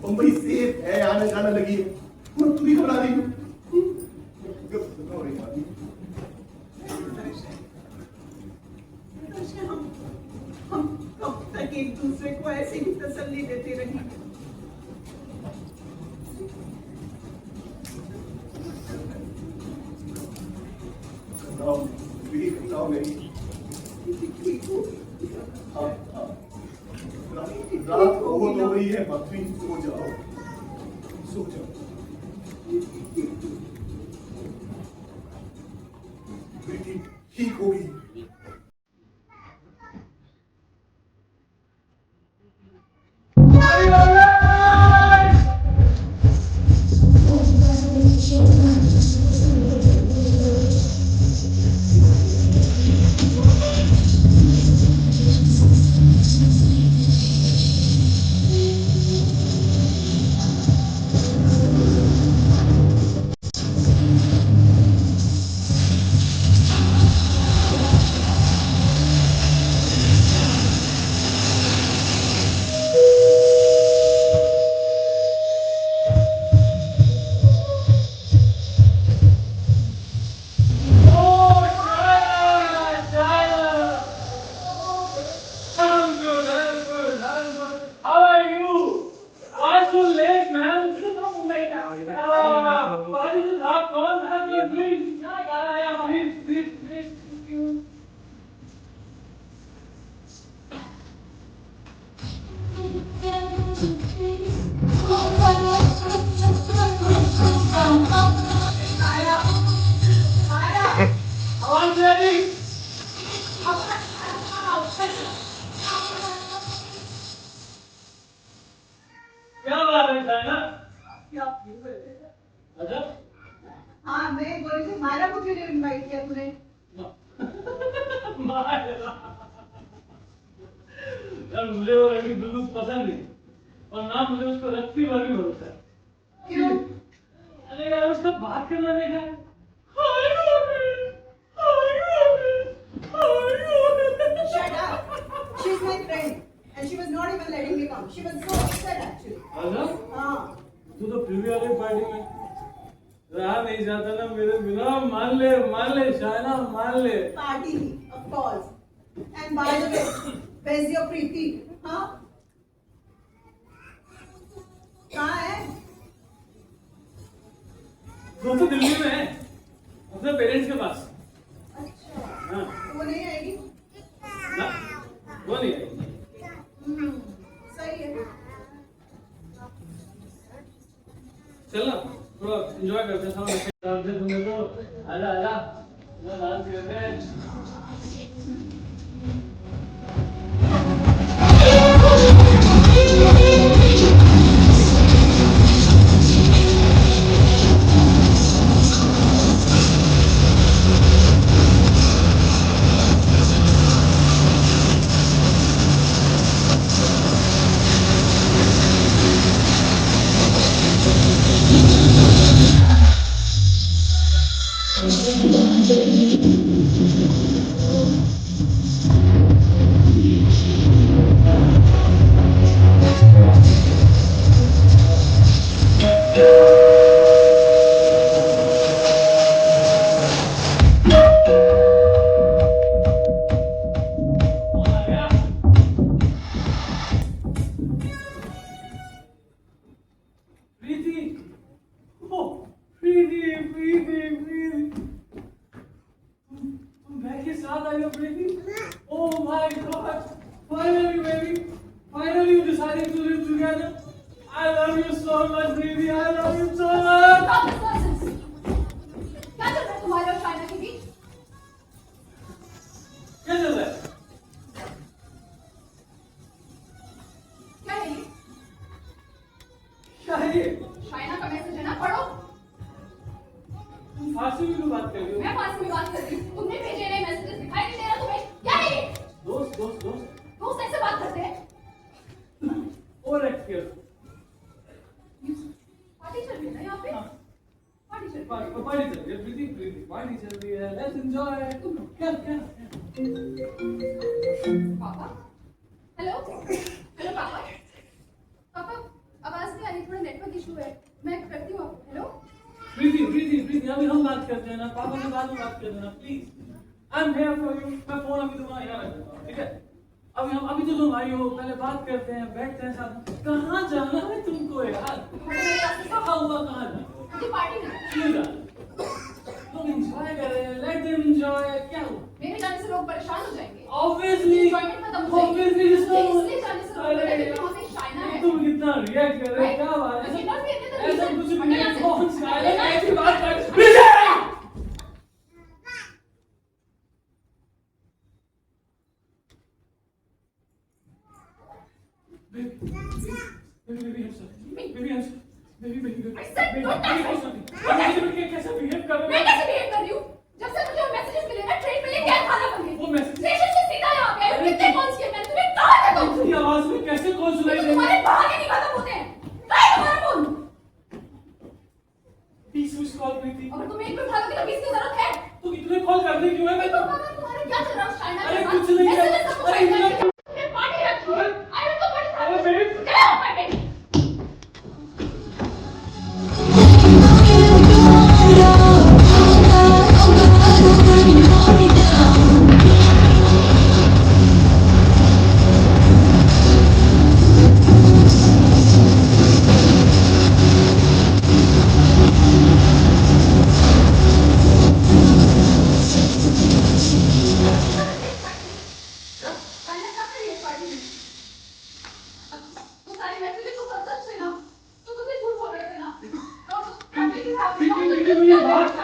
बंबई सेफ है, आने जाने लगी है, और तुम भी घबरा रही हो। हम कब तक एक दूसरे को ऐसे ही तसल्ली देते रहेंगे? घबराओ नहीं। रात बहुत हो गई है, माधवी सो जाओ, सो जाओ। बेटी ठीक होगी। हाँ मैं बोल रही थी मायरा को क्यों इनवाइट किया तूने? यार मुझे वो लड़की बिल्कुल पसंद नहीं, और ना मुझे उसको रत्ती भर भी भरोसा है। क्यों? अरे यार उसका बात करना देखा है। Shut up. She's my friend, and she was not even letting me come. She was so upset actually. अच्छा? हाँ. तू तो प्रीवी वाली पार्टी में रहा नहीं जाता ना मेरे बिना। मान ले शायना, मान ले। Party, of course. And by the way, where's your Preeti? हाँ? कहाँ है? वो तो दिल्ली में है, अपने पेरेंट्स के पास। अच्छा, हाँ वो नहीं आएगी? ना, वो नहीं आएगी। सही है। चल ना, थोड़ा एंजॉय करते हैं सामने डांस से। तुम्हें तो आजा आजा, मैं डांस करते हैं। प्रीति, ओ प्रीति प्रीति प्रीति, तुम बैग के साथ आई हो Preeti? Oh my God, finally baby, finally you decided to live together. I love you so much Preeti, I love you so much. क्या चल रहा है तुम्हारे और शायना के बीच? क्या चल रहा है? क्या है ये? क्या है ये? शायना का मैसेज है ना, पढ़ो। तुम फारसी में क्यों बात कर रही हो? मैं फारसी में बात कर रही हूँ, तुमने भेजे नए मैसेजेस दिखाई नहीं दे रहा तुम्हें? क्या है ये? दोस्त दोस्त दोस्त, दोस्त ऐसे बात करते हैं? और एक्ट कर। पार्टी चल रही है ना यहाँ पे? पार्टी चल रही है। पार्टी चल रही है प्रीति, प्रीति पार्टी चल रही है, लेट्स एंजॉय। तुम क्या क्या पापा, हेलो हेलो पापा, पापा आवाज नहीं आ रही, थोड़ा नेटवर्क इशू है, मैं करती हूँ आपको। हेलो प्रीति प्रीति प्रीति, अभी हम बात करते हैं ना, पापा से बाद में बात कर देना please. I am here for you. मैं फोन अभी तुम्हारा यहाँ रख देता हूँ, ठीक है? अभी तो तुम आई हो, पहले बात करते हैं, बैठते हैं साथ। कहाँ जाना है तुमको यार? कहाँ हुआ, कहाँ जाना? मुझे पार्टी में क्यों जाना? तुम एंजॉय कर रहे हैं, लेट देम एंजॉय। क्या हुआ? मेरे जाने से लोग परेशान हो जाएंगे। ऑब्वियसली एंजॉयमेंट खत्म हो जाएगी। ऑब्वियसली इसलिए जाने से लोग परेशान हो जाएंगे। शायना है। तुम कितना रिएक्ट कर रहे हो, क्या बात है? ऐसा कुछ भी नहीं, कौन सा है? ऐसी बात कर। Baby, I'm sorry. Baby, I'm sorry. Baby. I said don't touch me. कैसे बिहेव कर रहे हो? मैं कैसे बिहेव कर रही हूँ? जब से मुझे वो मैसेजेस मिले ना, ट्रेन में ये क्या खाना बन गई? वो मैसेज स्टेशन से सीधा यहाँ पे आई, कितने कॉल्स किए मैंने तुम्हें? कहाँ थे तुम? तुम्हारी आवाज में कैसे कॉल सुनाई दे रही तुम्हारे है? बहाने नहीं खत्म होते हैं। कहाँ है तुम्हारा फोन? 20 मिस कॉल हुई थी। अगर तुम एक भी उठाओगे तो 20 की जरूरत है। तो इतने कॉल करने क्यों है? तो पापा तुम्हारा क्या चल रहा है शायना के अरे साथ? कुछ नहीं है। मैसेजेस सब अरे कुछ इतना है। मैं पार्टी रखी हूँ। I will go party. अरे babe। Get out my baby.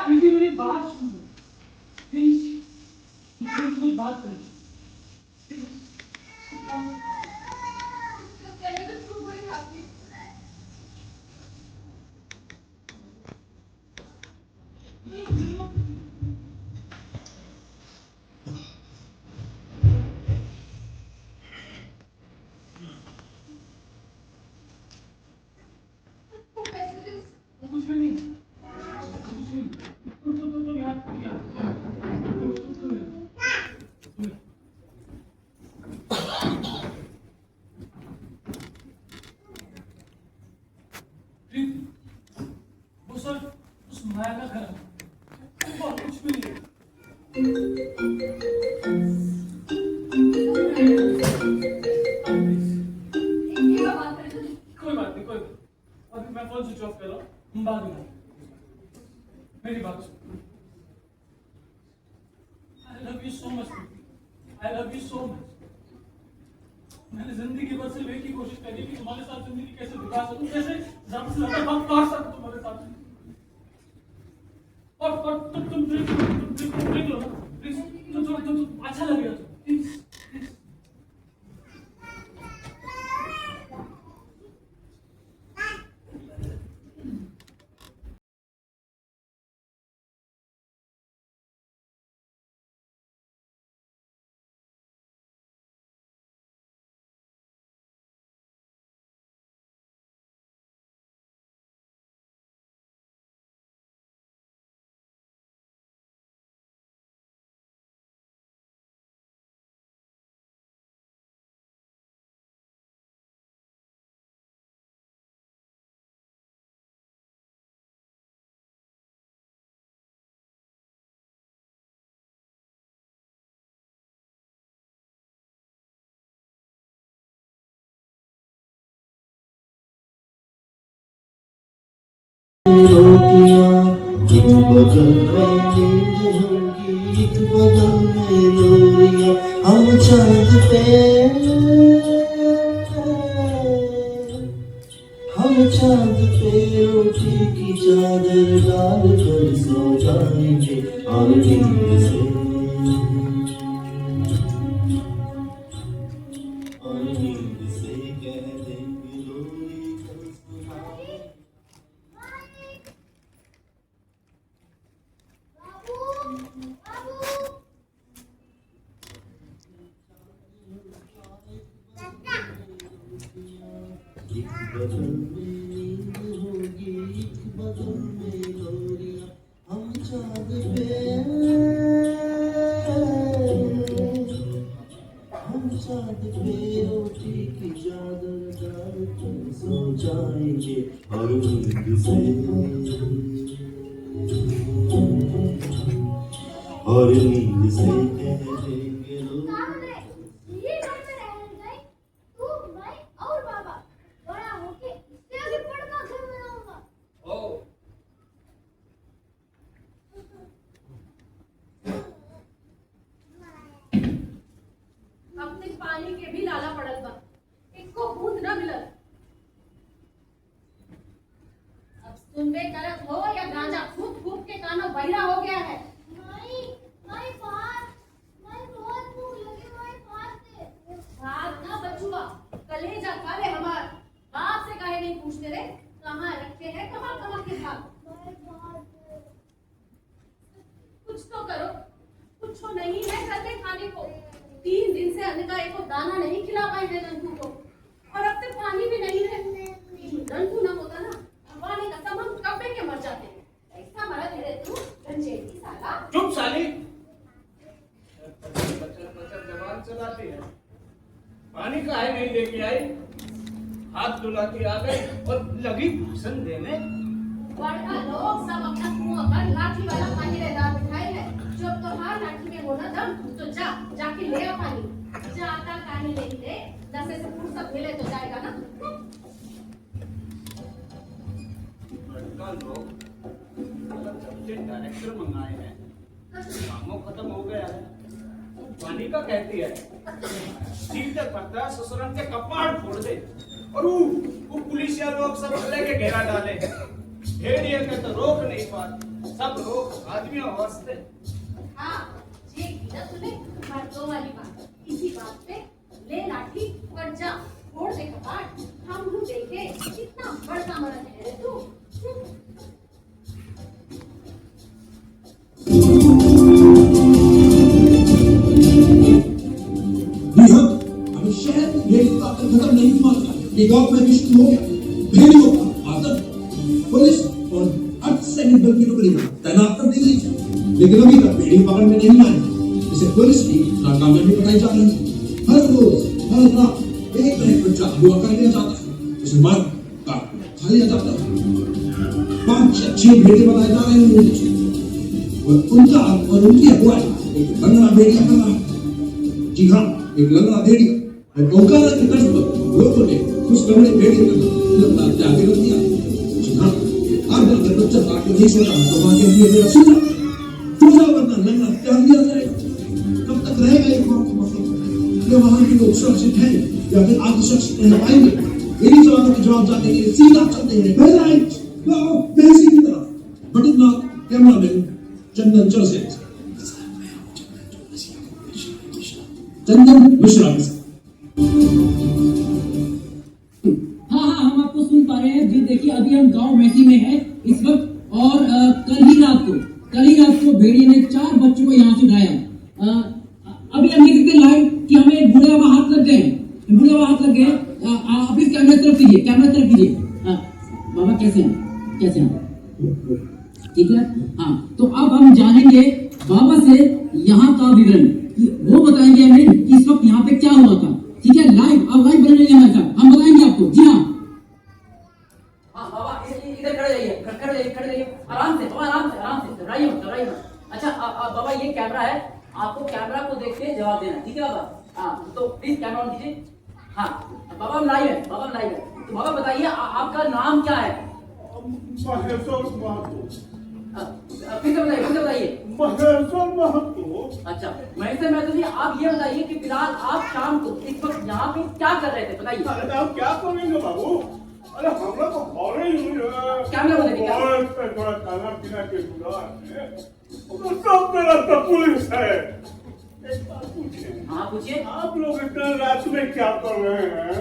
मेरी बात सुनो। मेरी बात करो। कुछ भी नहीं। वो सर उस माया का घर है और कुछ भी नहीं। कोई बात नहीं, कोई बात। अभी मैं फोन स्विच ऑफ कर रहा हूँ, बाद में मेरी बात सुनो। I love you so much. I love you so much. मैंने जिंदगी भर सिर्फ एक ही कोशिश करी कि तुम्हारे साथ जिंदगी कैसे बिता सकूं, कैसे ज्यादा से ज्यादा वक्त काट सकूं तुम्हारे साथ। और तुम देख लो ना प्लीज, तुम अच्छा लगेगा प्लीज। एक बदल में नींद होगी, एक बदल में लोरियां, हम चांद पे रोटी की चादर डाल कर सो जाएंगे और नींद से कह देंगे लोरी कल सुनाए। एक बदल में नींद होगी, एक बदल में लोरियां, हम चांद पे रोटी की चादर डाल कर सो जाएंगे और नींद से कह देंगे लोरी। अपने पानी के भी लाला पड़ल बा, एको बूंद न मिलल। अब सुनबे करत हो या गांजा फूक फूक के कानों बहिरा हो गया है? भाग ना बचुआ, कलेजा खा ले हमार। बाप से काहे नहीं पूछते रे कहाँ रखे हैं, कहाँ के भाग। कुछ तो करो, कुछ तो नहीं है घर में खाने को। 3 दिन से अन्न का एको दाना नहीं खिला पाए हैं नंदू को, और अब तक पानी भी नहीं है। नंदू ना होता ना, भगवान ने कसम हम कब्बे के मर जाते। ऐसा मरद है तू गंजेटी साला। चुप साली, बचर जवान चलाती है। पानी का है नहीं लेके आई, हाथ धुलाती आ गई और लगी भाषण देने। बड़का लोग सब अपना मुंह पर लाठी वाला पानी लेदार बिठाए है। जब तुम्हार लाठी में होना दम तो जाके ले आ पानी। जाता काहे नहीं ले, दसे से फुर्सत मिले तो जाएगा ना। बड़का लोग जब से डायरेक्टर मंगाए हैं, कामों खत्म हो गया है। पानी का कहती है, सीधे पत्ता ससुरन के कपाड़ फोड़ दे। और वो पुलिसिया लोग सब लेके घेरा डाले। भेड़िए के तो रोक नहीं पाते, सब लोग आदमियों वास्ते। हाँ, ये किया तूने मर्दों वाली बात। इसी बात पे ले लाठी और जा फोड़ दे कपाट। हम लोग देखे कितना बड़का मर्द है रे तू। शहर भेड़ी का खत्म नहीं हुआ था। निगाह में विष्णु हो गया। भेड़ियों का आतंक, पुलिस और अर्धसैनिक बल की टुकड़ी तैनात कर दी गई थी, लेकिन अभी तक भेड़ी पकड़ में नहीं आए। इसे पुलिस की नाकामयाबी बताई जा रही है। हर रोज हर रात एक नया बच्चा हुआ कर दिया जाता है, उसे मार काट खा लिया जाता है। 5-6 भेड़े बनाए जा रहे हैं और उनकी अगुवाई एक लंगड़ा भेड़िया कर रहा है। जी हाँ, एक लंगड़ा भेड़िया। ओंकारा के तर्ज पर लोगों ने उस लंगड़े भेड़िए को त्याग कर दिया। जी हाँ, आगे बच्चा नहीं सोचा तो वहां के लिए मेरा सीधा पूजा वरना लंगा त्याग दिया जाएगा। कब तक रहेगा ये वहां का मतलब? ये वहां के लोग सुरक्षित हैं या फिर आगे सुरक्षित रह पाएंगे? यही सवालों के जवाब जानने के लिए सीधा चलते हैं राइट बेसिक की तरफ। बट इतना कैमरामैन चंदन जोसेफ, चंदन मिश्रा के साथ। हाँ हम आपको सुन पा रहे हैं जी। देखिए अभी हम गांव मैसी में हैं इस वक्त और कल ही रात को भेड़िए ने 4 बच्चों को यहाँ से उठाया। अभी हम देख सकते हैं लाइव कि हमें एक बूढ़े बाबा हाथ लग गए। अभी कैमरा तरफ कीजिए। बाबा कैसे हैं? ठीक है। हाँ तो अब हम जानेंगे बाबा से यहाँ का विवरण। वो बताएंगे हमें इस वक्त यहाँ पे क्या हुआ था। ठीक है, लाइव बने रहिए हमारे साथ, हम बताएंगे आपको। जी हाँ बाबा इधर खड़े रहिए आराम से घबराइए मत। अच्छा बाबा ये कैमरा है, आपको कैमरा को देख के जवाब देना, ठीक है बाबा? हाँ तो प्लीज कैमरा ऑन कीजिए। हाँ बाबा हम लाइव है। तो बाबा बताइए आपका नाम क्या है? महेश्वर महतो। फिर से बताइए। महेश्वर महतो। अच्छा महेश्वर महतो जी, आप ये बताइए कि फिलहाल आप शाम को इस वक्त यहाँ पे क्या कर रहे थे, बताइए। अरे आप क्या करेंगे बाबू? अरे हम लोग तो कॉलेज कैमरा को देखिए। पे थोड़ा खाना पीना के जुगाड़ है, तो सब मेरा तो पुलिस है। एक बात पूछे। हाँ पूछिए। आप लोग इतने रात में क्या कर रहे हैं?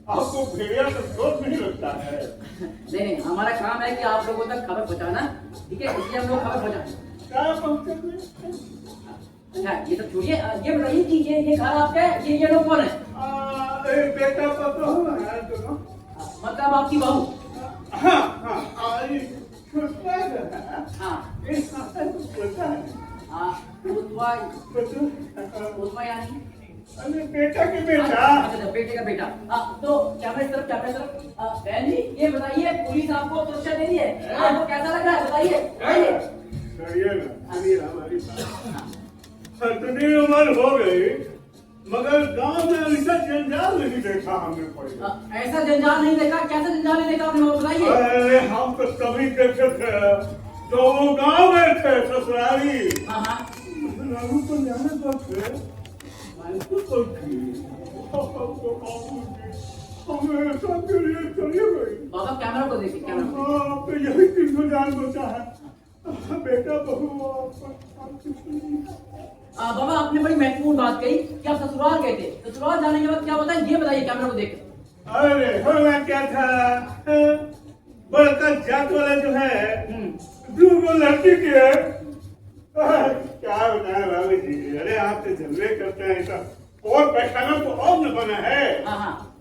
आपको भेड़िया तो डर नहीं लगता है? नहीं हमारा काम है कि आप लोगों तक खबर पहुँचाना, ठीक है? इसलिए हम लोग खबर पहुँचाते। क्या पहुँचाते? अच्छा ये सब छोड़िए, ये बताइए कि ये घर आपका है, ये लोग कौन है? बेटा पता है दोनों। मतलब आपकी बहू? हाँ छोटा है। हाँ छोटा है। उतवा यानी अरे बेटा के बेटा। अच्छा बेटे का बेटा। तो कैमरे तरफ बहन जी ये बताइए, पुलिस आपको सुरक्षा दे रही है, आपको कैसा लग रहा है बताइए। हमारी इतनी उम्र हो गई मगर गांव में ऐसा जंजाल नहीं देखा हमने। ऐसा जंजाल नहीं देखा? कैसा जंजाल नहीं देखा आपने, बताइए। अरे हम तो तभी देखे थे तो वो गांव में थे ससुराली। तो जाने तो थे बाबा कैमरा को देखिए, कैमरा। यही 300 जान बचा है, बेटा बहू। बाबा आपने बड़ी महत्वपूर्ण बात कही कि आप ससुराल गए थे। ससुराल जाने के बाद क्या बताया, ये बताइए कैमरा को देख। अरे होना क्या था, बड़का जात वाला जो है 2 लड़की के क्या बताया बाबू जी। अरे आप तो झगड़े करते हैं ऐसा, और पैखाना तो और न बना है।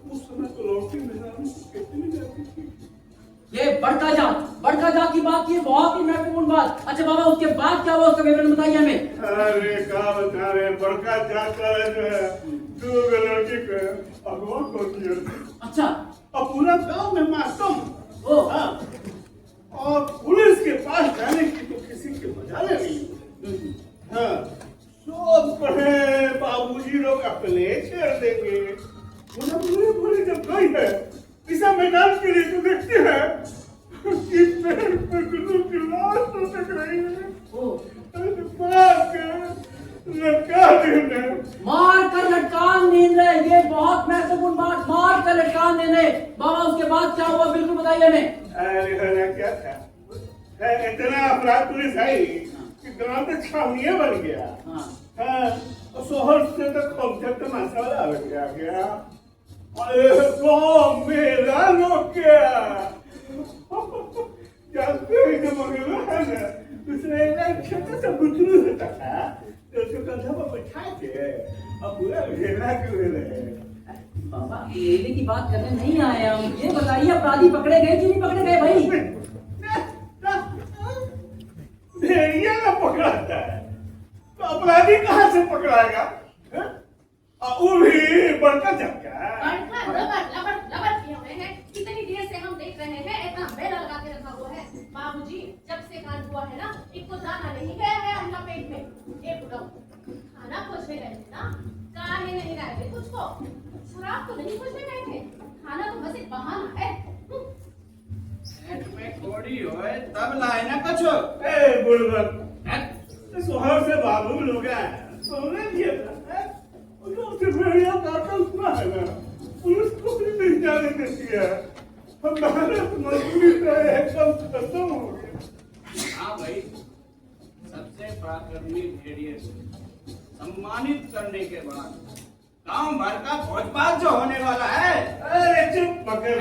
उस समय तो लौटी कितनी जाती थी। ये बड़का जात की बात की, बहुत ही महत्वपूर्ण बात। अच्छा बाबा उसके बाद क्या हुआ, उसका विवरण बताइए हमें। अरे क्या बता रहे, बड़का जात वाला जो है 2 लड़की के अगवा कर दिया। अच्छा और पूरा गांव में मासूम। हाँ और पुलिस के पास जाने की तो किसी के मजाले नहीं। हाँ सब कहे बाबूजी लोग अपने छेड़ देंगे। बोले जब गई है इसा मैदान के लिए तो देखती है कि पेड़ पर गुरु की लाश तो दिख रही है। मार कर लटकान देने, ये बहुत महत्वपूर्ण बात, मार कर लटकान देने। बाबा उसके बाद क्या हुआ, बिल्कुल बताइए हमें। अरे क्या था, इतना अपराध पुलिस आई कि गांव में छावनिया बन गया। हाँ और शहर से तो कब्जा तमाशा वाला आ गया। अरे गांव मेरा लोग गया। जानते हैं जब मंगला है ना, उसने एक छोटा सा बुतरू होता था, तो उसको कंधा पर बैठा के अब पूरा घेरा के ले। बाबा लेने की बात करने नहीं आए हम, ये बताइए अपराधी पकड़े गए कि नहीं पकड़े गए भाई? भेड़िया ना पकड़ाता है तो अपराधी कहाँ से पकड़ाएगा? वो भी बड़का झटका। कितनी देर से हम देख रहे हैं, इतना मेला लगा के रखा हुआ है। बाबूजी जब से कांड हुआ है ना, एक तो दाना नहीं गया है अपना पेट में, एक खाना खोजने गए थे ना, काहे नहीं लाए थे तुझको? शराब तो नहीं खोजने गए थे, खाना तो बस एक बहाना है। छोड़ी होए तब लाए ना कछो। ए बुड़बक शोहर से बाबू लोग हैं सोने दिया था हैं? उससे बढ़िया बात उसमें है ना पुलिस को भी नहीं जाने देती है हमारा मजबूरी तो एकदम खत्म हो गया। हाँ भाई, सबसे पराक्रमी भेड़िए को सम्मानित करने के बाद गांव भर का भोजपाल जो होने वाला है। अरे चुप बकर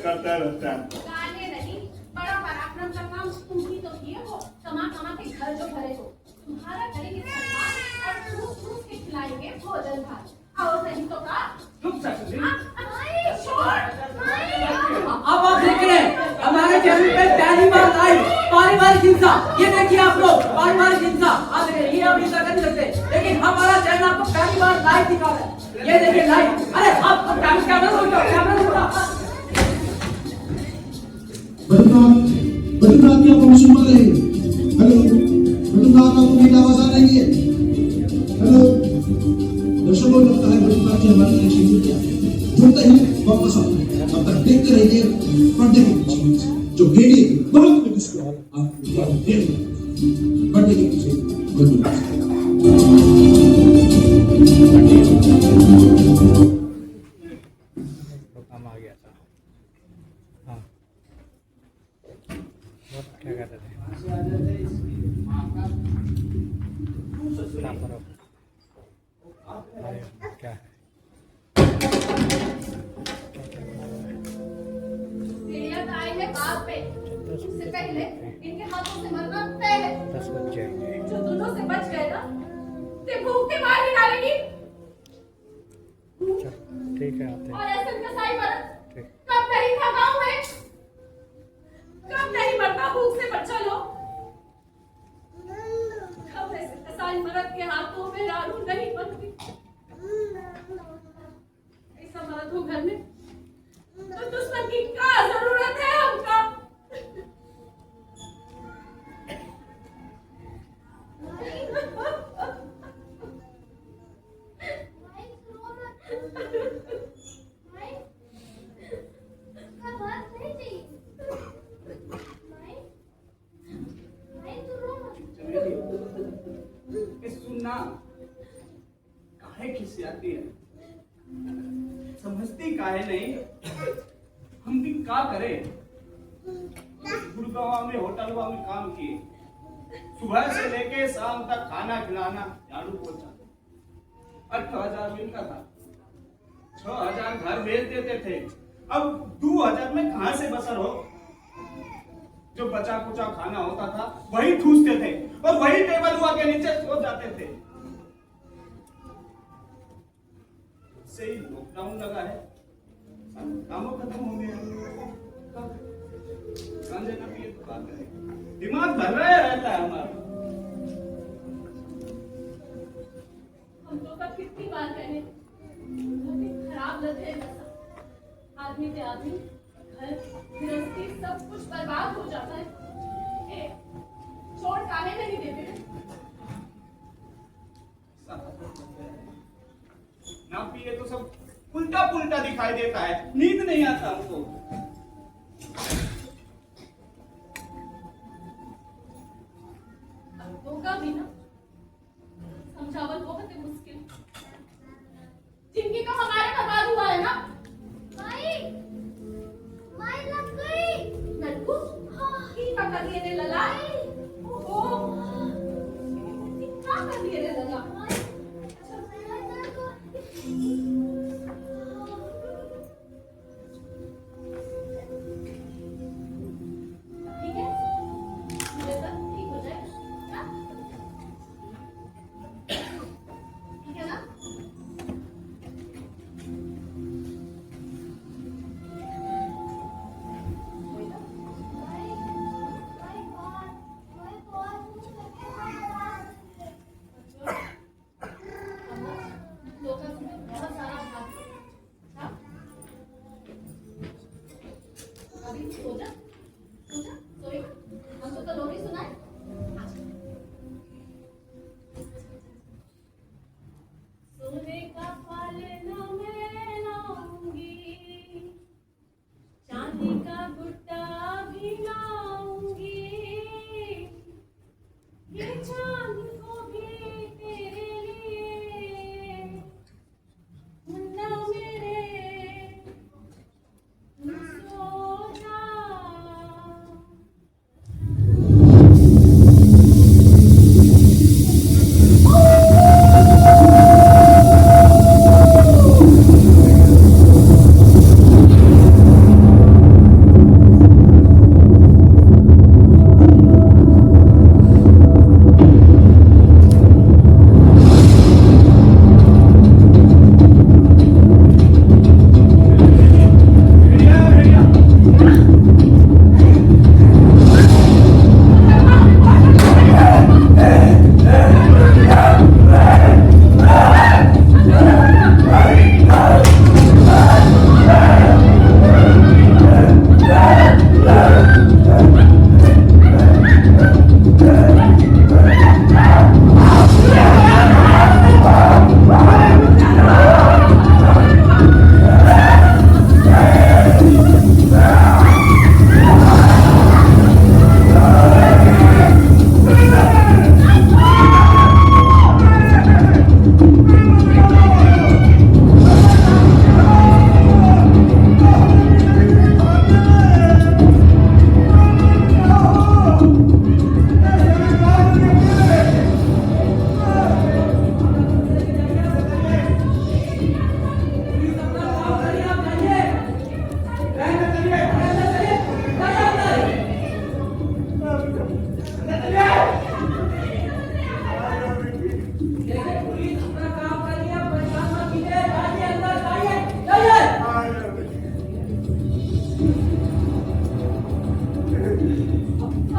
करता रहता है। गाने नहीं, बड़ा पराक्रम का काम तुम ही तो किए हो। कमा कमा के घर जो भरे हो, तुम्हारा करेंगे सम्मान और ठूस ठूस के खिलाएंगे भोजन भात। और नहीं तो का चुप ससुरी। अब आप देख रहे हैं हमारे चैनल पे पहली बार आई पारिवारिक हिंसा। ये देखिए आप लोग, पारिवारिक हिंसा आप देखिए, ये आप हिंसा कर नहीं सकते, लेकिन हमारा चैनल आपको पहली बार लाइव दिखा रहा है। ये देखिए लाइव। अरे आप कैमरा उठाओ, कैमरा उठाओ। बद्रीनाथ की आप हमें सुन पा रहे हैं? हेलो बद्रीनाथ, आपको मेरी आवाज आ रही है? हेलो दर्शकों, लगता है बद्रीनाथ की हमारी कनेक्शन जुड़ गया। जुड़ते ही वापस आते हैं, तब तक देखते रहिए पर्दे के पीछे जो भेड़िए की बहुत में किसको आप पर्दे के पीछे बद्रीनाथ। काम आ गया था। हाँ क्या कहते थे क्या है आए हैं बात पे, उससे पहले इनके हाथों से मरना तय है। 10 बज जाएंगे। जो दोनों से बच गए ना, ते भूख के मार ही डालेगी। ठीक है आते हैं। और ऐसे कसाई मरद ठीक। कब नहीं था गाँव में, कब नहीं मरता भूख से बच्चा लोग। कब ऐसे कसाई मरद के हाथों में रानू नहीं बनती। ऐसा मरद हो घर में तो दुश्मन की क्या जरूरत है हमका। सुनना काहे खिसियाती है, समझती काहे नहीं, हम भी क्या करें। गुड़गांव में होटलवा में काम किए, सुबह से लेके शाम तक खाना खिलाना झाड़ू पोछा, 8,000 मिलता था, 6,000 घर भेज देते थे। अब 2,000 में कहां से बसर हो। जो बचा कुचा खाना होता था वही ठूसते थे और वही टेबल हुआ के नीचे सो जाते थे। से ही लॉकडाउन लगा है, कामों खत्म हो गया। गांजे ना पिए तो बात करें, दिमाग भर रहा रहता है हमारा। हम लोग का कितनी बार कहे, खराब लत है नशा। आदमी पे आदमी, घर गृहस्थी सब कुछ बर्बाद हो जाता है। ए, छोड़ काहे नहीं देते। ना पिए तो सब उल्टा पुल्टा दिखाई देता है, नींद नहीं आता हमको। होगा भी ना, समझावल बहुत मुश्किल। जिनकी तो हमारे बर्बाद हुआ है ना। माई लग गई लड्डू। हाँ, ही क्या कर लिए रे लला। ओहो, क्या कर लिए रे लला। ठीक है, मुझे सब ठीक हो जाएगा। ठीक है ना। सोने का पालना मैं लाऊंगी, चांदी का गुड्डा भी लाऊंगी।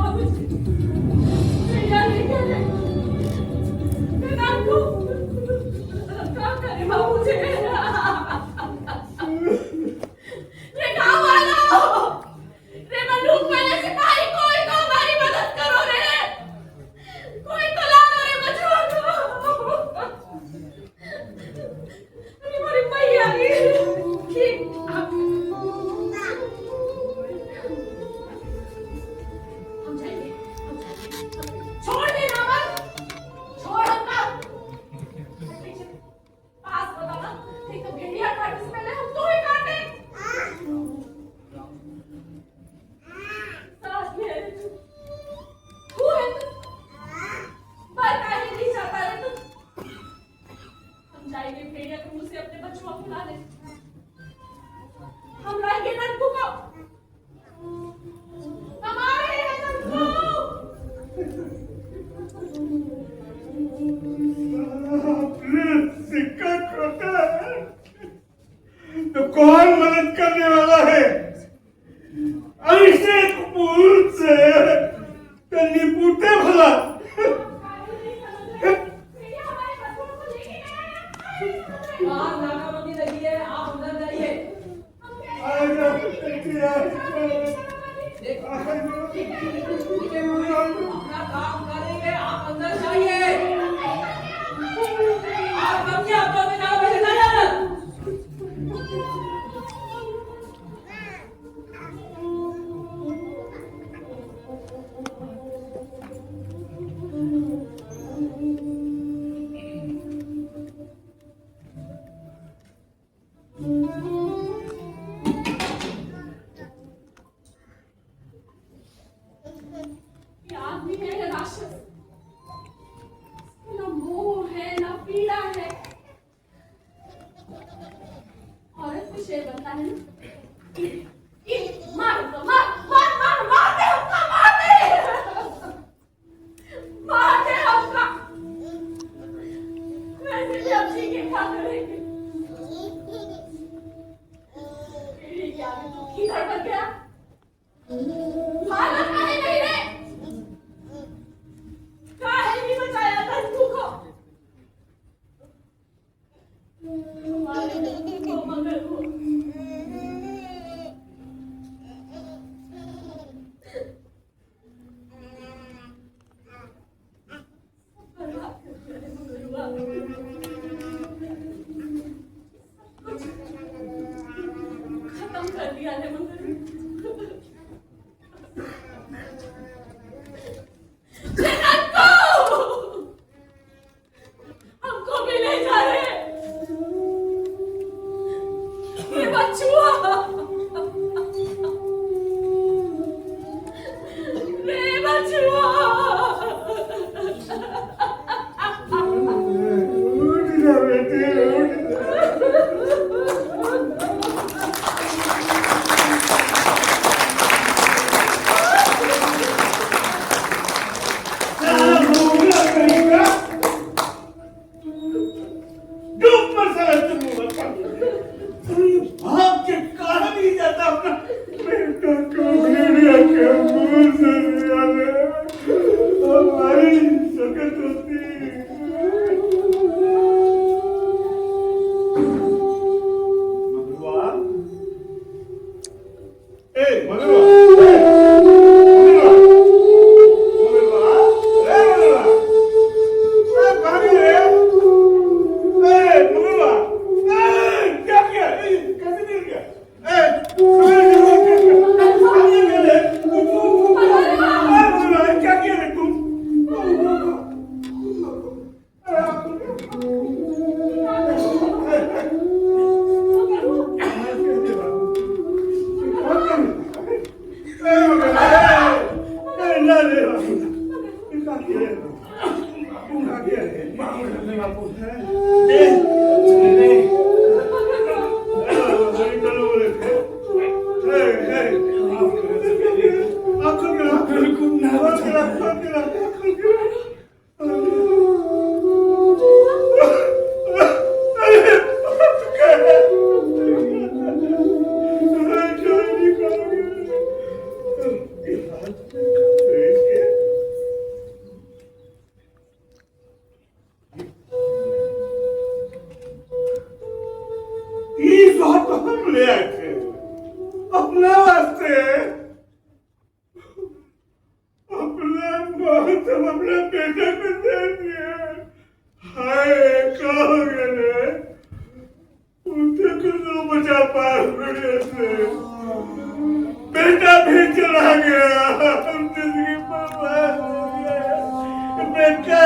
बाबूजी, भैया लेके गए विधान को। क्या करे बाबूजी? रे गाँव वालों, रे बंदूक वाले सिपाही, कोई तो हमारी मदद करो रे, कोई तो ला दो रे बचवा को। अरे हमारी मैया की हम जाएंगे। छोड़ दे रावण, छोड़ हमका। पास बता ना, नहीं तो भेड़िया काटने से पहले हम तो ही काटे। साथ में है तू, तू है तू, बरकाने नहीं चाहता है तू। हम जाएंगे भेड़िया के मुंह से अपने बच्चों को लाने। हम लाएंगे ननकू को, हमारे हैं ननकू। सिक्का खोटा है तो कौन मदद करने वाला है? अभिषेक कपूर से तो निपुटे भला। बाहर नाकाबंदी लगी है, आप अंदर जाइए। अपना काम करेंगे, आप अंदर जाइए। आप अपने हाथों में जाओ, मेरे साथ। ये आदमी है या राक्षस? ना मोह है ना पीड़ा है। औरत भी शेर बनता है ना? मार दो, मार मार मार मार दे हमका, मार दे, मार दे हमका। वैसे भी अब जी के क्या करेंगे? मेरी क्या दुखी धड़कन गया? हालत काहे नहीं रे? काहे नहीं बचाया नंदू को? हमारे नंदू को मगर हो। बर्बाद कर दिया रे मगरुआ। कुछ खत्म कर दिया रे मगरुआ। हमको भी ले जा रहे ये बचुआ, रे बचुआ। उठ जा बेटे, उठ जा। भूला करेगा डूब पर साला तुम भाग के कहा नहीं जाता अपना बेटा को भेड़िया के मुंह से निकाले। हमारी शकत होती। मगरुआ, ए मगरुआ, सब अपना बेटा को दे दिया। हाय कहाँ हो गया रे? उसे कैसे बचा पाए से? बेटा भी चला गया, हम जिंदगी बर्बाद हो गया। बेटा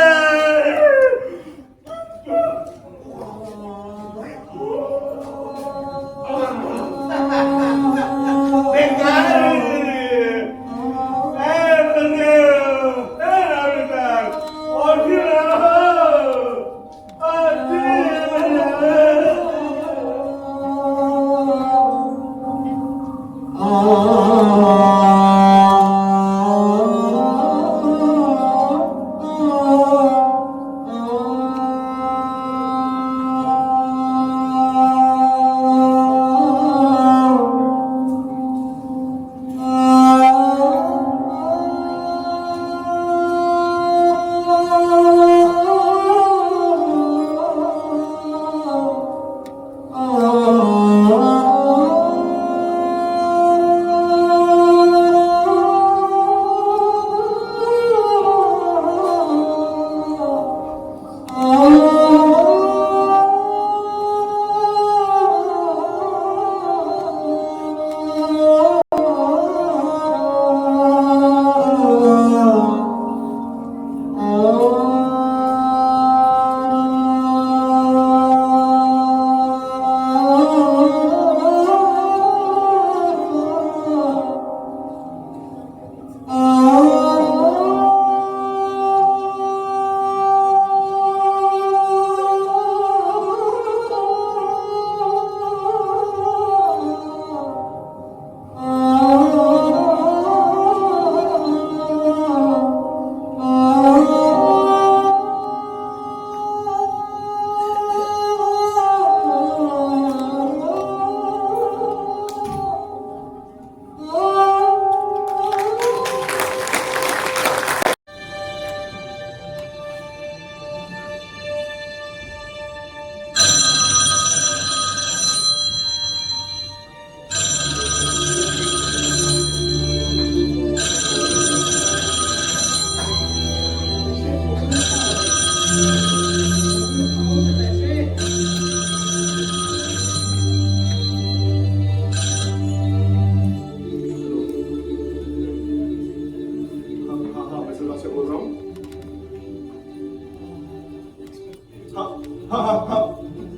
हाँ,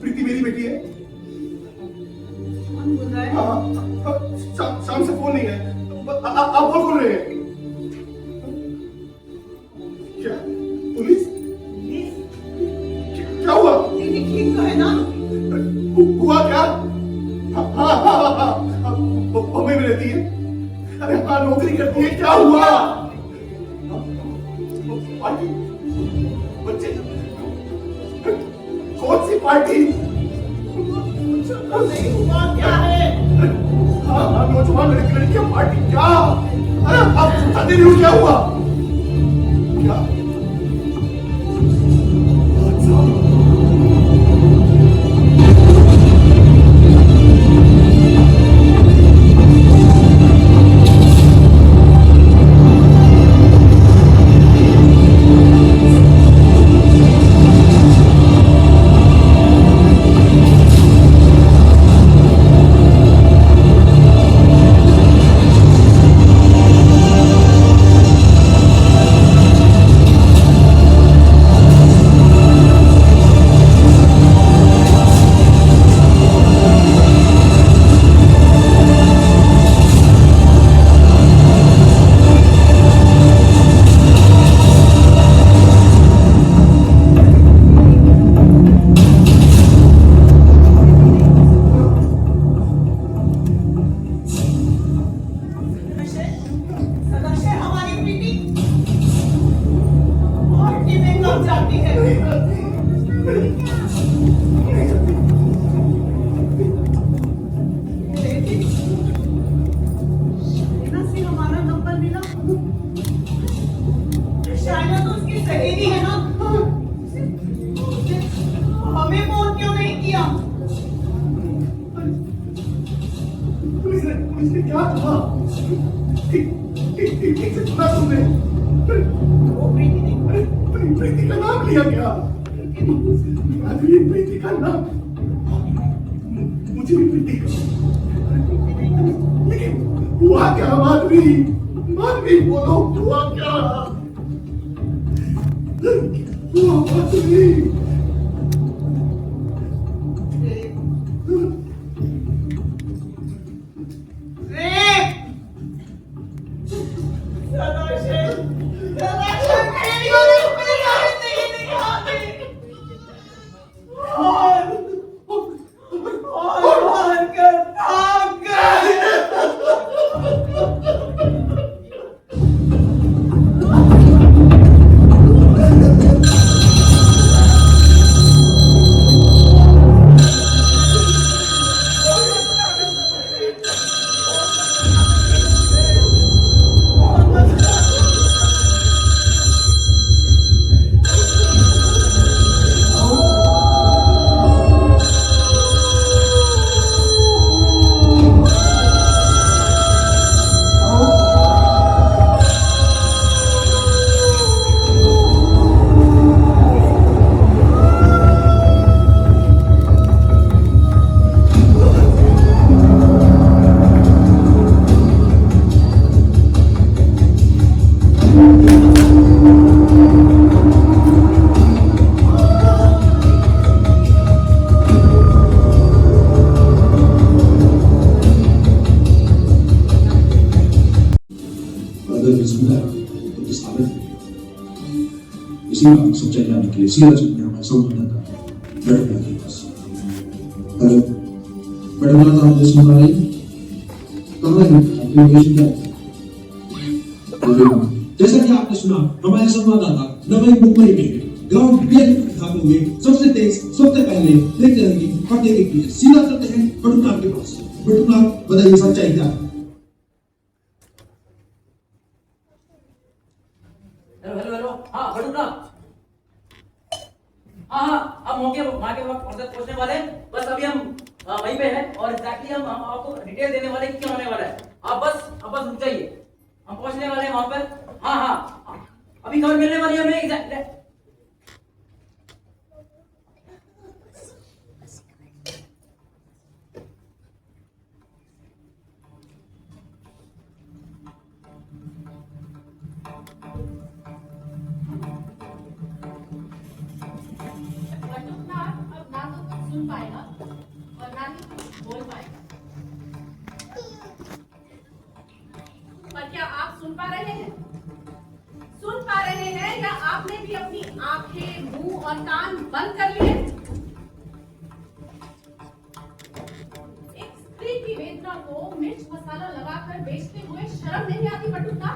प्रीति मेरी बेटी है। कौन बोल रहा है? हाँ, शाम से फोन नहीं है। आप कौन बोल रहे हैं? क्या पुलिस? क्या हुआ? दीदी ठीक तो है ना? हुआ क्या? हाँ, बम्बई में रहती है। अरे हाँ, नौकरी करती है। क्या हुआ? पार्टी? बच्चे? कौन सी पार्टी? नहीं हुआ क्या है? हाँ, नौजवान लड़कियां पार्टी क्या? अरे आप बताते नहीं हो क्या हुआ? क्या? पुलिस ने क्या कहा? ठीक से सुना तुमने? वो प्रीति नहीं। अरे प्रीति का नाम लिया गया। आदमी प्रीति का नाम, मुझे भी प्रीति लेकिन हुआ क्या? माधवी बोलो, हुआ क्या? हुआ माधवी। इसी बात सोचा जाने के लिए सीधा चलते हमारे संवाददाता मैडम के पास। हेलो मैडम, आप मुझे सुन रहे हैं? कहाँ हैं? आपकी लोकेशन क्या है? जैसा कि आपने सुना, हमारे संवाददाता नवी मुंबई में ग्राउंड रियलिटी दिखाते हुए सबसे तेज सबसे पहले देखते रहेंगे और देखेंगे। सीधा चलते हैं बटुनाथ के पास। बटुनाथ, बताइए सच्चाई क्या है? हेलो हाँ बटुनाथ, हाँ अब मौके वक्त पहुंचने वाले हैं। बस अभी हम वहीं पे हैं और एग्जैक्टली हम आपको डिटेल देने वाले क्या होने वाला है। आप बस रुक जाइए, हम पहुंचने वाले हैं वहां पर। हाँ अभी खबर मिलने वाली है हमें एग्जैक्ट। सुन पाएगा और ना ही कुछ बोल पाएगा। पर क्या आप सुन पा रहे हैं? सुन पा रहे हैं या आपने भी अपनी आंखें, मुंह और कान बंद कर लिए? एक स्त्री की वेदना को मिर्च मसाला लगाकर बेचते हुए शर्म नहीं आती बटुका?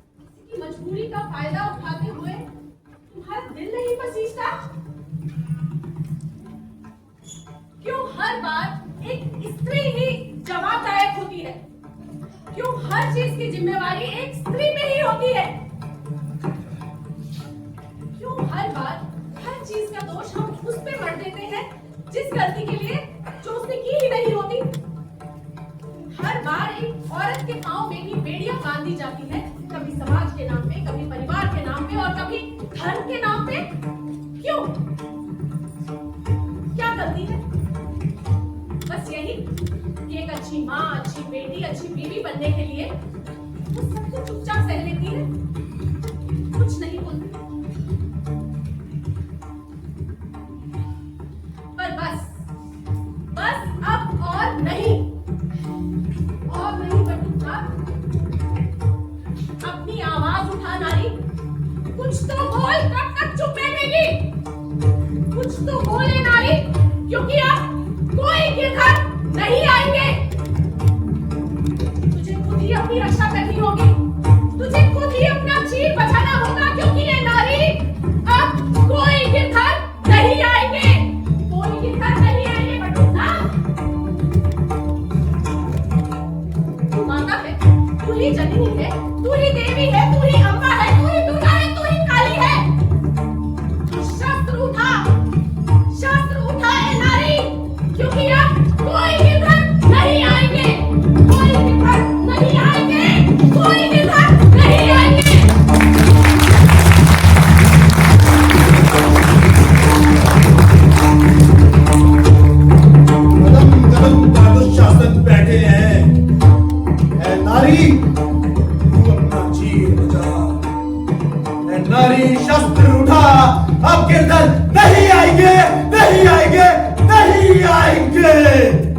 किसी की मजबूरी का फायदा उठाते हुए तुम्हारा दिल नहीं पसीजता? क्यों हर बार एक स्त्री ही जवाबदायक होती है? क्यों हर चीज की जिम्मेवारी एक स्त्री पे ही होती है? क्यों हर बार हर चीज का दोष हम उस पे मर देते हैं जिस गलती के लिए जो उसने की ही नहीं होती? हर बार एक औरत के पांव में ही बेड़ियां बांध दी जाती है, कभी समाज के नाम पे, कभी परिवार के नाम पे और कभी धर्म के नाम पे। क्यों? क्या गलती है? बस यही कि एक अच्छी माँ, अच्छी बेटी, अच्छी बीवी बनने के लिए वो सब कुछ चुपचाप सह लेती है, कुछ नहीं बोलती। पर बस अब और नहीं बटुका। अपनी आवाज उठा नारी, कुछ तो बोल। कब तक चुप बैठेगी? कुछ तो बोले नारी, क्योंकि अब कोई गिरधर नहीं आएंगे। तुझे खुद ही अपनी रक्षा करनी होगी, तुझे खुद ही अपना चीर बचाना होगा, क्योंकि ये नारी अब कोई गिरधर नहीं आएंगे। कोई गिरधर नहीं आएंगे बटुका। तू माता है, तू ही जननी है, तू ही देवी है, तू ही अम्बा है, तू ही दुर्गा है, तू ही काली है। शस्त्र उठा है नारी, क्योंकि अब कोई गिरधर नहीं आएंगे, कोई गिरधर नहीं आएंगे, कोई गिरधर आपके अंदर नहीं आएंगे, नहीं आएंगे, नहीं आएंगे।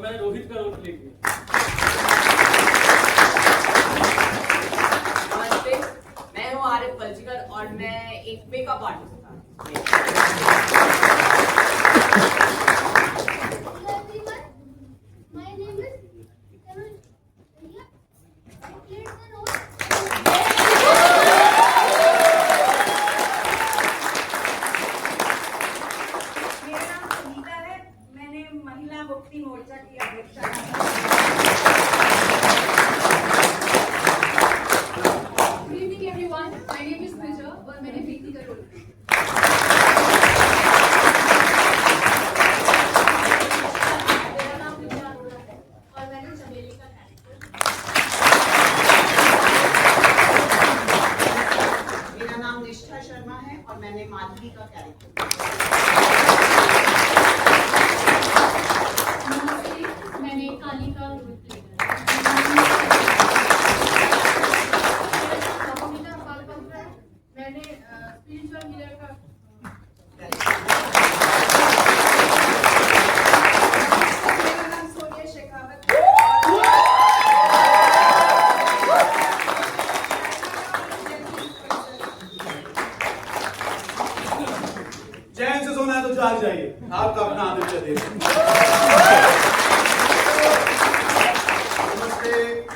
रहा है रोहित का रोल प्ले किया। नमस्ते, मैं हूँ आरिफ पलचीकर और मैं एक मेकअप आर्टिस्ट हूँ। Hello everyone, my name is Tarun. I played the role. मेरा नाम सुनीता है, मैंने महिला मुक्ति मोर्चा की अध्यक्षा है। Good evening everyone. My name is Pooja और मैंने प्रीति का रोल किया। मेरा नाम विद्या अरोड़ा है और मैंने चमेली का कैरेक्टर। मेरा नाम निष्ठा शर्मा है और मैंने माधवी का कैरेक्टर। नमस्ते, मैंने काली का रोल प्ले किया। मैंने स्पिरिचुअल हीलर का मेरा नाम सोनिया शेखावत है। चैन से सोना है तो जाग जाइए, आपका अपना आदित्य देव। नमस्ते,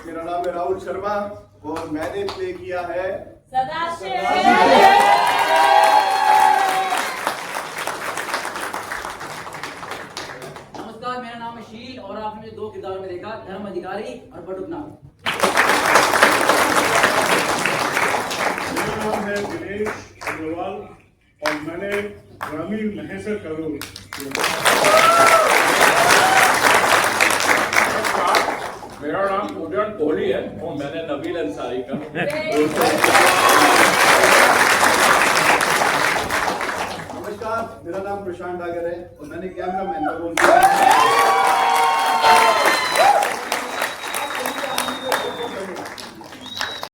मेरा नाम है राहुल शर्मा और मैंने प्ले किया है नमस्कार, मेरा नाम है शील और आपने मुझे 2 किरदारों में देखा, धर्म अधिकारी और बटुक नाम। मेरा नाम है दिनेश अग्रवाल और मैंने ग्रामीण महेश्वर का रोल किया। नमस्कार, मेरा नाम उदयन कोहली है और मैंने नबील अंसारी का नमस्कार, मेरा नाम प्रशांत डागर है और मैंने कैमरा मैन का रोल किया है।